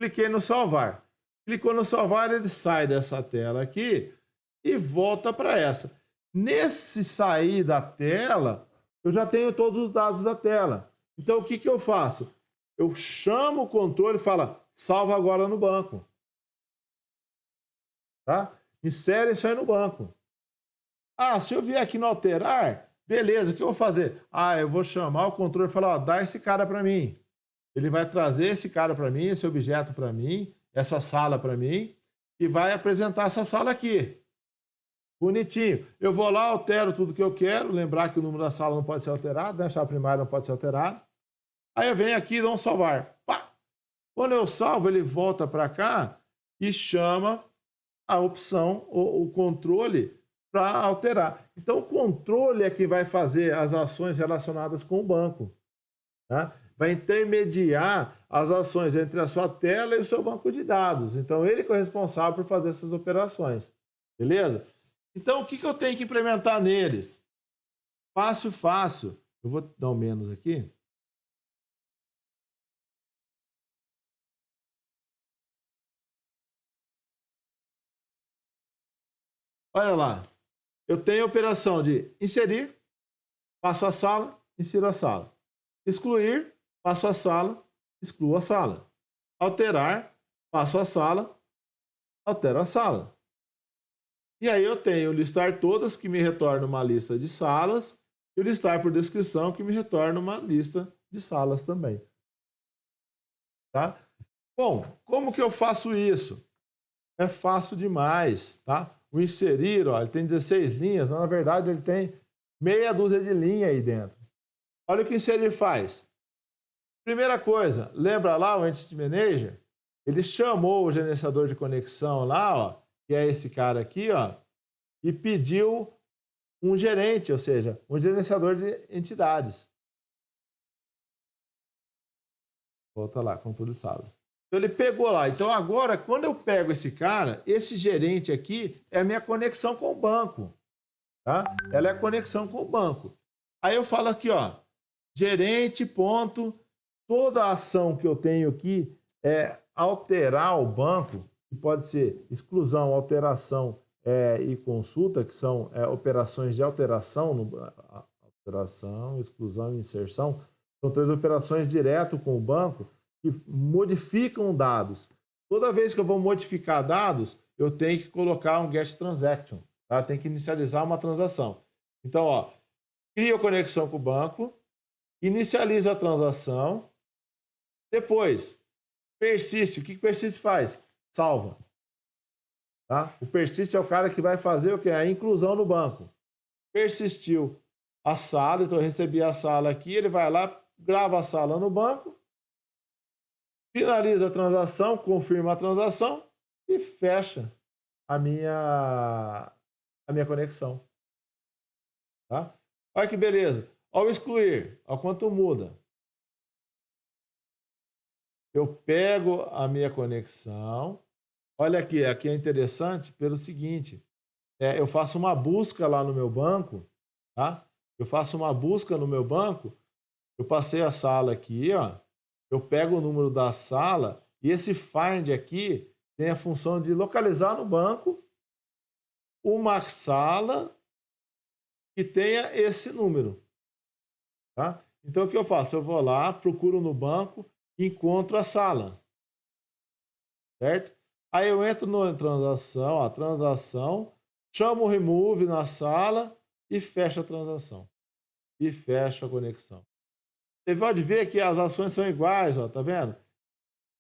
cliquei no salvar. Clicou no salvar, ele sai dessa tela aqui e volta para essa. Nesse sair da tela, eu já tenho todos os dados da tela. Então, o que eu faço? Eu chamo o controle e falo, salva agora no banco. Tá? Insere isso aí no banco. Se eu vier aqui no alterar, beleza, o que eu vou fazer? Eu vou chamar o controle e falar, dá esse cara para mim. Ele vai trazer esse cara para mim, esse objeto para mim, essa sala para mim, e vai apresentar essa sala aqui. Bonitinho. Eu vou lá, altero tudo que eu quero, lembrar que o número da sala não pode ser alterado, né? A chave primária não pode ser alterada. Aí eu venho aqui e dou um salvar. Pá! Quando eu salvo, ele volta para cá e chama a opção, o controle, para alterar. Então, o controle é que vai fazer as ações relacionadas com o banco. Tá? Vai intermediar as ações entre a sua tela e o seu banco de dados. Então, ele que é o responsável por fazer essas operações. Beleza? Então, o que eu tenho que implementar neles? Fácil. Eu vou dar um menos aqui. Olha lá. Eu tenho a operação de inserir, passo a sala, insiro a sala. Excluir, passo a sala, excluo a sala. Alterar, passo a sala, altero a sala. E aí eu tenho o listar todas, que me retorna uma lista de salas, e o listar por descrição, que me retorna uma lista de salas também. Tá? Bom, como que eu faço isso? É fácil demais, tá? o inserir, ó, ele tem 16 linhas, na verdade ele tem meia dúzia de linha aí dentro. Olha o que o inserir faz. Primeira coisa, lembra lá o Entity Manager? Ele chamou o gerenciador de conexão lá, ó, que é esse cara aqui, ó, e pediu um gerente, ou seja, um gerenciador de entidades. Volta lá, controle de salas. Então ele pegou lá. Então agora, quando eu pego esse cara, esse gerente aqui é a minha conexão com o banco. Tá? Ela é a conexão com o banco. Aí eu falo aqui, ó, gerente, ponto, toda a ação que eu tenho aqui é alterar o banco, que pode ser exclusão, alteração e consulta, que são operações de alteração, alteração, exclusão e inserção. São 3 operações direto com o banco que modificam dados. Toda vez que eu vou modificar dados, eu tenho que colocar um GET transaction. Tá? Tem que inicializar uma transação. Então, ó, cria a conexão com o banco, inicializa a transação, depois persiste. O que persiste faz? Salva. Tá? O persiste é o cara que vai fazer o quê? A inclusão no banco. Persistiu a sala, então eu recebi a sala aqui, ele vai lá, grava a sala no banco, finaliza a transação, confirma a transação e fecha a minha conexão. Tá? Olha que beleza. Ao excluir, olha quanto muda. Eu pego a minha conexão. Olha aqui é interessante pelo seguinte. Eu faço uma busca lá no meu banco. Tá? Eu faço uma busca no meu banco. Eu passei a sala aqui, ó. Eu pego o número da sala e esse find aqui tem a função de localizar no banco uma sala que tenha esse número. Tá? Então, o que eu faço? Eu vou lá, procuro no banco, encontro a sala. Certo? Aí eu entro na transação, ó, transação, chamo o remove na sala e fecho a transação. E fecho a conexão. Você pode ver que as ações são iguais, ó, tá vendo?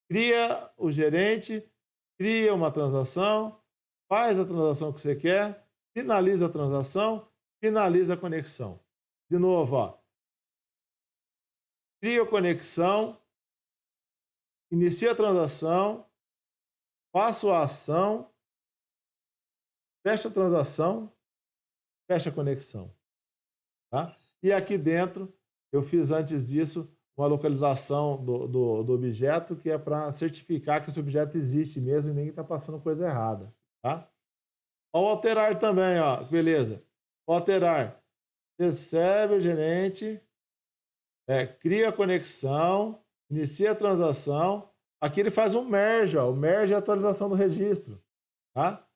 Cria o gerente, cria uma transação, faz a transação que você quer, finaliza a transação, finaliza a conexão. De novo, ó. Cria a conexão, inicia a transação, faço a ação, fecha a transação, fecha a conexão. Tá? E aqui dentro, eu fiz antes disso uma localização do objeto, que é para certificar que esse objeto existe mesmo e ninguém está passando coisa errada. Tá? Ao alterar também, ó, beleza. Ao alterar, recebe o gerente, cria a conexão, inicia a transação. Aqui ele faz um merge, ó. O merge é a atualização do registro. Tá?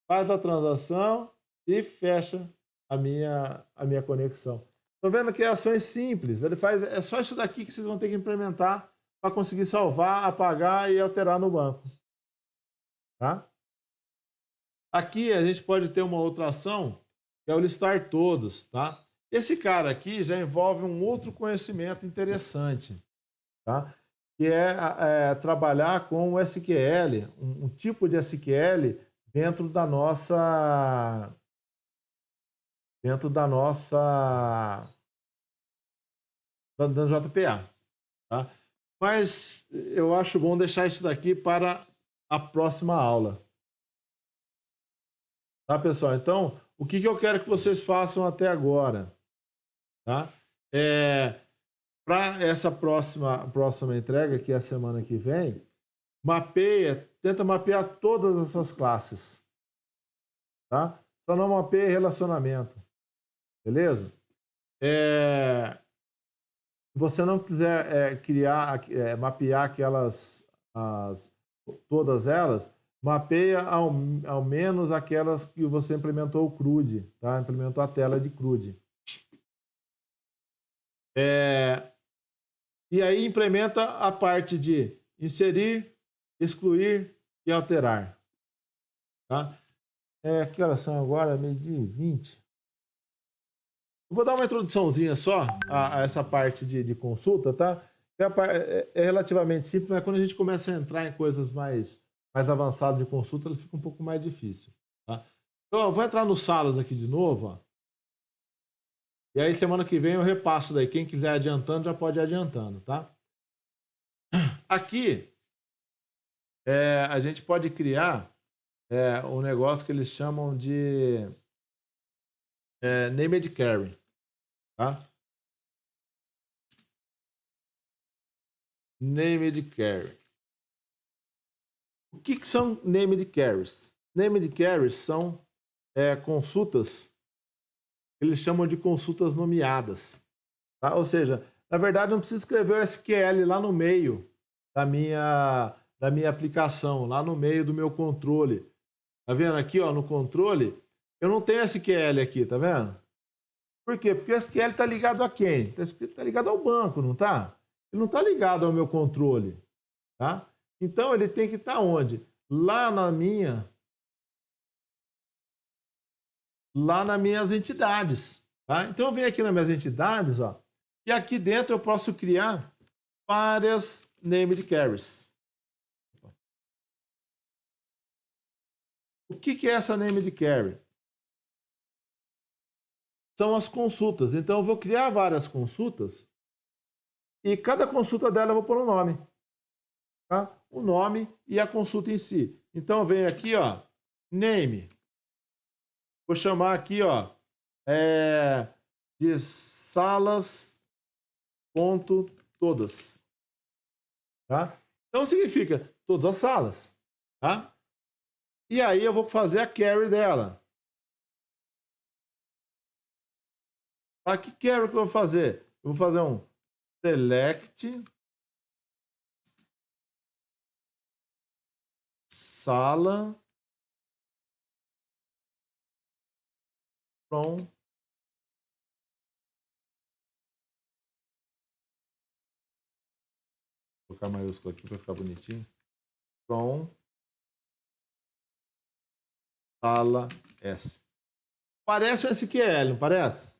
Faz a transação e fecha a minha conexão. Estão vendo que é ações simples. Ele faz, é só isso daqui que vocês vão ter que implementar para conseguir salvar, apagar e alterar no banco. Tá? Aqui a gente pode ter uma outra ação, que é o listar todos. Tá? Esse cara aqui já envolve um outro conhecimento interessante, tá? Que é trabalhar com o SQL, um tipo de SQL dentro da nossa da JPA, tá? Mas eu acho bom deixar isso daqui para a próxima aula. Tá, pessoal? Então, o que eu quero que vocês façam até agora, tá? Para essa próxima entrega, que é a semana que vem, tenta mapear todas essas classes, tá? Só não mapeia relacionamento, beleza? Se você não quiser mapear todas elas, mapeia ao menos aquelas que você implementou o CRUD, tá? Implementou a tela de CRUD. E aí implementa a parte de inserir, excluir e alterar. Tá? Que horas são agora? 12h20. Eu vou dar uma introduçãozinha só a essa parte de consulta, tá? É relativamente simples, mas quando a gente começa a entrar em coisas mais avançadas de consulta, ela fica um pouco mais difícil. Tá? Então, eu vou entrar no Salas aqui de novo, ó. E aí, semana que vem eu repasso daí. Quem quiser adiantando, já pode ir adiantando, tá? Aqui, a gente pode criar um negócio que eles chamam de named carry, tá? Named carry. O que são named carries? Named carries são consultas que eles chamam de consultas nomeadas, tá? Ou seja, na verdade não precisa escrever o SQL lá no meio da minha aplicação, lá no meio do meu controle. Tá vendo aqui, ó, no controle, eu não tenho SQL aqui, tá vendo? Por quê? Porque o SQL está ligado a quem? Está ligado ao banco, não está? Ele não está ligado ao meu controle, tá? Então ele tem que estar onde? Lá nas minhas entidades, tá? Então eu venho aqui nas minhas entidades, ó, e aqui dentro eu posso criar várias named carries. O que é essa named carry? São as consultas. Então eu vou criar várias consultas e cada consulta dela eu vou pôr um nome, tá? O nome e a consulta em si. Então eu venho aqui, ó, name. Vou chamar aqui, ó, de salas ponto todas, tá? Então significa todas as salas, tá? E aí eu vou fazer a carry dela. Tá? Que carry que eu vou fazer? Eu vou fazer um select sala from vou colocar maiúsculo aqui para ficar bonitinho. From sala S. Parece o SQL, não parece?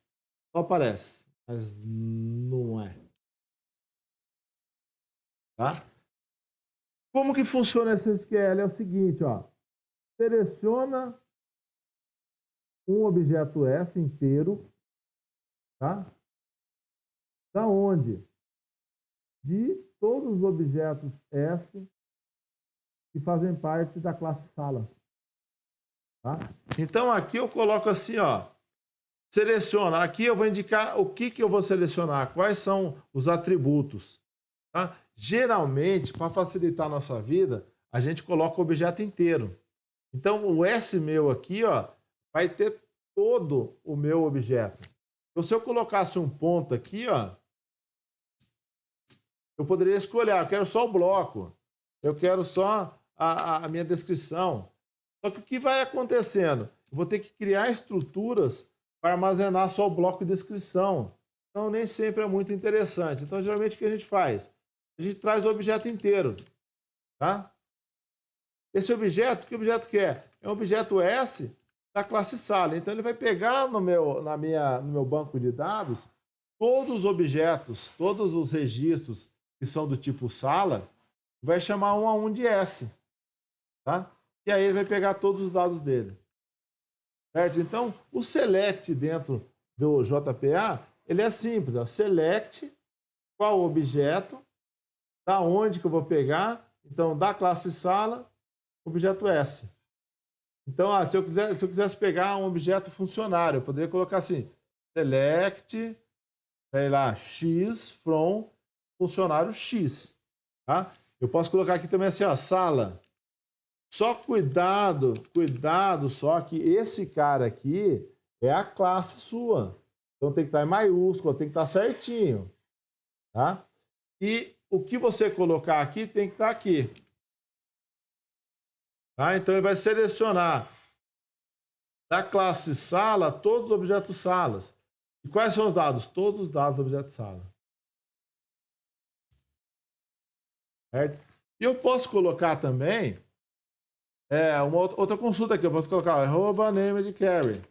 Só parece, mas não é. Tá? Como que funciona esse SQL? É o seguinte, ó. Seleciona um objeto S inteiro, tá? Da onde? De todos os objetos S que fazem parte da classe sala. Tá? Então aqui eu coloco assim, ó. Seleciona. Aqui eu vou indicar o que eu vou selecionar, quais são os atributos. Tá? Geralmente, para facilitar a nossa vida, a gente coloca o objeto inteiro. Então, o S meu aqui, ó, vai ter todo o meu objeto. Então, se eu colocasse um ponto aqui, ó, eu poderia escolher, eu quero só o bloco, eu quero só a minha descrição. Só que o que vai acontecendo? Eu vou ter que criar estruturas para armazenar só o bloco de descrição. Então, nem sempre é muito interessante. Então, geralmente, o que a gente faz? A gente traz o objeto inteiro, tá? Esse objeto, que objeto que é? É um objeto S da classe sala. Então, ele vai pegar no meu banco de dados todos os objetos, todos os registros que são do tipo sala, vai chamar um a um de S, tá? E aí ele vai pegar todos os dados dele. Certo? Então, o select dentro do JPA, ele é simples. Ó. Select qual objeto, da onde que eu vou pegar. Então, da classe sala, objeto S. Então, se eu quisesse pegar um objeto funcionário, eu poderia colocar assim, select, sei lá, x from funcionário X. Tá? Eu posso colocar aqui também assim, ó, sala. Só cuidado só que esse cara aqui é a classe sua. Então tem que estar em maiúsculo, tem que estar certinho. Tá? E o que você colocar aqui tem que estar aqui. Tá? Então ele vai selecionar da classe sala todos os objetos salas. E quais são os dados? Todos os dados do objeto sala. Certo? E eu posso colocar também uma outra consulta aqui. Eu posso colocar @named carry.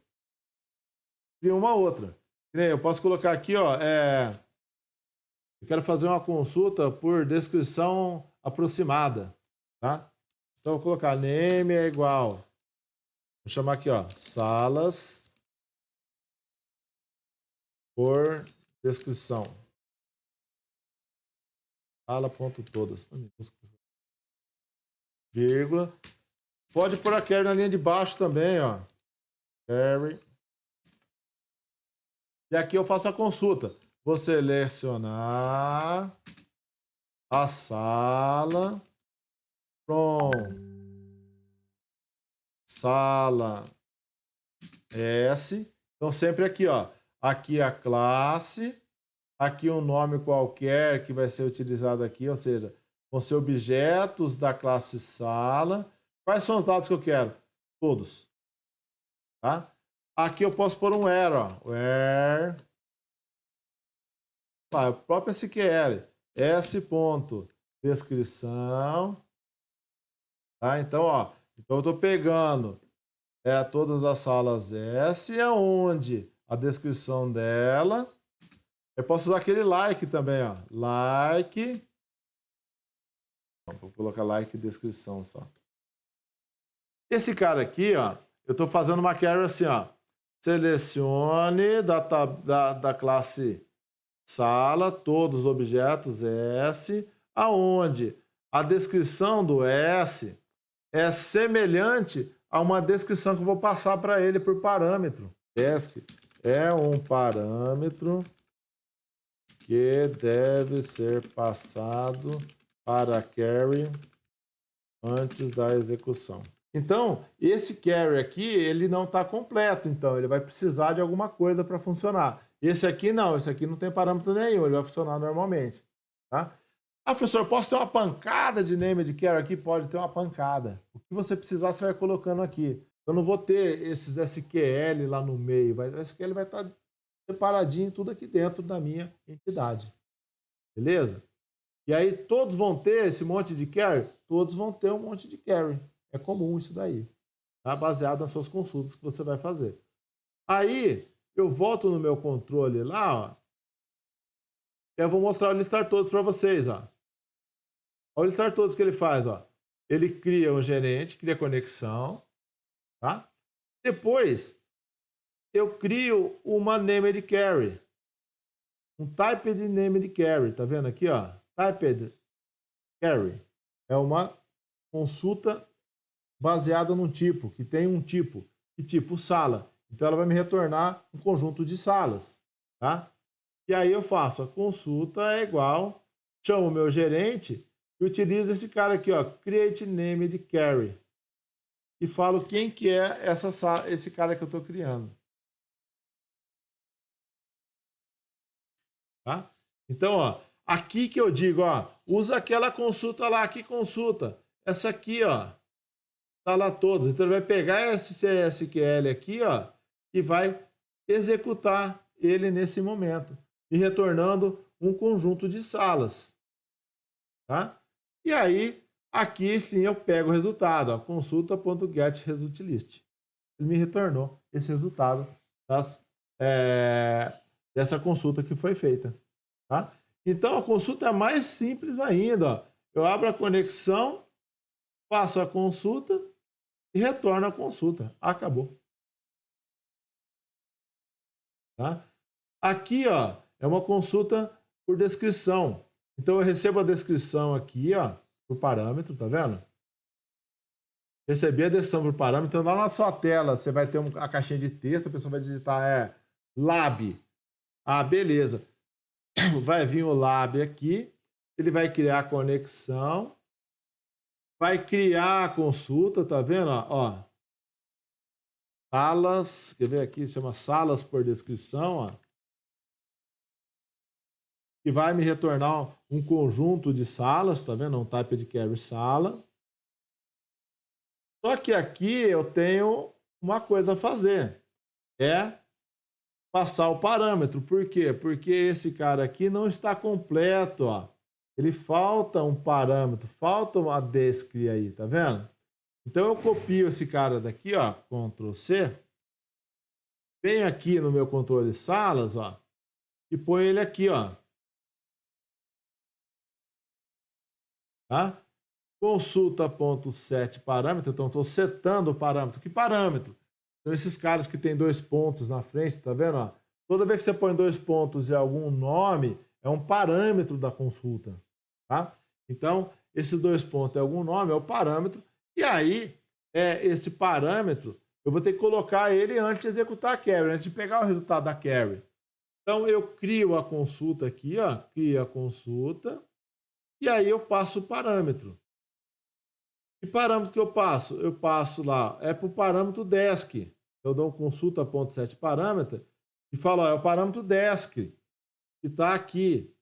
E uma outra. Eu posso colocar aqui, ó, eu quero fazer uma consulta por descrição aproximada, tá? Então eu vou colocar name é igual Vou chamar aqui, ó, salas por descrição. Sala.todas. Vírgula. Pode pôr a carry na linha de baixo também, ó. Carry. E aqui eu faço a consulta. Vou selecionar a sala from sala S. Então, sempre aqui, ó. Aqui a classe. Aqui um nome qualquer que vai ser utilizado aqui, ou seja, vão ser objetos da classe sala. Quais são os dados que eu quero? Todos. Tá? Aqui eu posso pôr um where, ó. Where. Tá, o próprio SQL. S.descrição. Tá? Então, ó. Então eu estou pegando todas as salas S, aonde a descrição dela. Eu posso usar aquele like também, ó. Like. Vou colocar like e descrição só. Esse cara aqui, ó. Eu estou fazendo uma query assim, ó. Selecione da classe sala todos os objetos S, aonde a descrição do S é semelhante a uma descrição que eu vou passar para ele por parâmetro. Desk é um parâmetro que deve ser passado para carry antes da execução. Então, esse carry aqui, ele não está completo, então ele vai precisar de alguma coisa para funcionar. Esse aqui não, esse aqui não tem parâmetro nenhum, ele vai funcionar normalmente. Tá? Ah, professor, posso ter uma pancada de name de carry aqui? Pode ter uma pancada. O que você precisar, você vai colocando aqui. Eu não vou ter esses SQL lá no meio, o SQL vai estar separadinho tudo aqui dentro da minha entidade. Beleza? E aí todos vão ter esse monte de carry? Todos vão ter um monte de carry. É comum isso daí. Tá? Baseado nas suas consultas que você vai fazer. Aí eu volto no meu controle lá, ó. Eu vou mostrar o listar todos para vocês, ó. Olha o listar todos que ele faz, ó. Ele cria um gerente, cria conexão, tá? Depois eu crio uma named carry. Um typed named carry, tá vendo aqui, ó? Typed carry é uma consulta baseada num tipo, que tem um tipo, que tipo sala. Então ela vai me retornar um conjunto de salas, tá? E aí eu faço a consulta é igual, chamo o meu gerente e utilizo esse cara aqui, ó, create named carry. E falo quem que é esse cara que eu estou criando. Tá? Então, ó, aqui que eu digo, ó, usa aquela consulta lá, que consulta? Essa aqui, ó, tá lá todos. Então, ele vai pegar esse SQL aqui, ó, e vai executar ele nesse momento, e retornando um conjunto de salas. Tá? E aí, aqui sim eu pego o resultado, ó, consulta.getResultList. Ele me retornou esse resultado dessa consulta que foi feita. Tá? Então, a consulta é mais simples ainda. Ó. Eu abro a conexão, faço a consulta e retorno a consulta. Acabou. Tá? Aqui, ó, é uma consulta por descrição. Então, eu recebo a descrição aqui, ó, por parâmetro, tá vendo? Recebi a descrição por parâmetro. Então, lá na sua tela, você vai ter a caixinha de texto, a pessoa vai digitar lab. Ah, beleza. Vai vir o lab aqui, ele vai criar a conexão, vai criar a consulta, tá vendo? Ó, salas, quer ver aqui, chama salas por descrição, ó. Que vai me retornar um conjunto de salas, tá vendo? Um type de carry sala. Só que aqui eu tenho uma coisa a fazer, é passar o parâmetro. Por quê? Porque esse cara aqui não está completo, ó. Ele falta um parâmetro, falta uma descri aí, tá vendo? Então eu copio esse cara daqui, ó, Ctrl C, venho aqui no meu controle salas, ó, e põe ele aqui, ó. Tá? consulta.set parâmetro, então estou setando o parâmetro. Que parâmetro? Então esses caras que tem 2 pontos na frente, tá vendo? Ó? Toda vez que você põe 2 pontos e algum nome, é um parâmetro da consulta, tá? Então, esses 2 pontos é algum nome, é o parâmetro, e aí, esse parâmetro, eu vou ter que colocar ele antes de executar a query, antes de pegar o resultado da query. Então, eu crio a consulta aqui, ó, crio a consulta, e aí eu passo o parâmetro. Que parâmetro que eu passo? Eu passo lá, para o parâmetro desk. Eu dou um consulta.set parâmetro e falo, ó, é o parâmetro desk, que está aqui.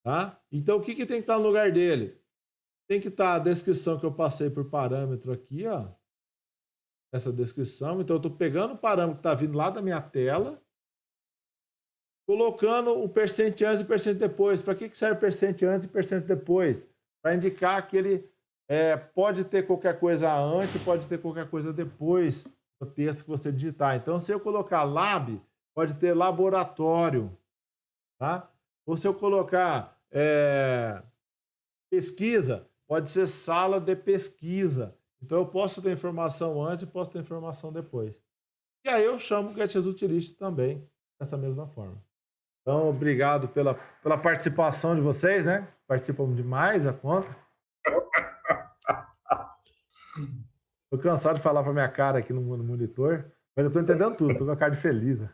Tá? Então, o que tem que estar no lugar dele? Tem que estar a descrição que eu passei por parâmetro aqui, ó. Essa descrição. Então, eu estou pegando o parâmetro que está vindo lá da minha tela, colocando o percent antes e percent depois. Para que serve percent antes e percent depois? Para indicar que ele pode ter qualquer coisa antes, pode ter qualquer coisa depois do texto que você digitar. Então, se eu colocar lab, pode ter laboratório. Tá? Ou se eu colocar pesquisa, pode ser sala de pesquisa. Então, eu posso ter informação antes e posso ter informação depois. E aí eu chamo o GetResultList também, dessa mesma forma. Então, obrigado pela participação de vocês, né? Participam demais a conta. Tô cansado de falar pra minha cara aqui no monitor, mas eu tô entendendo tudo, tô com a cara de feliz. Né?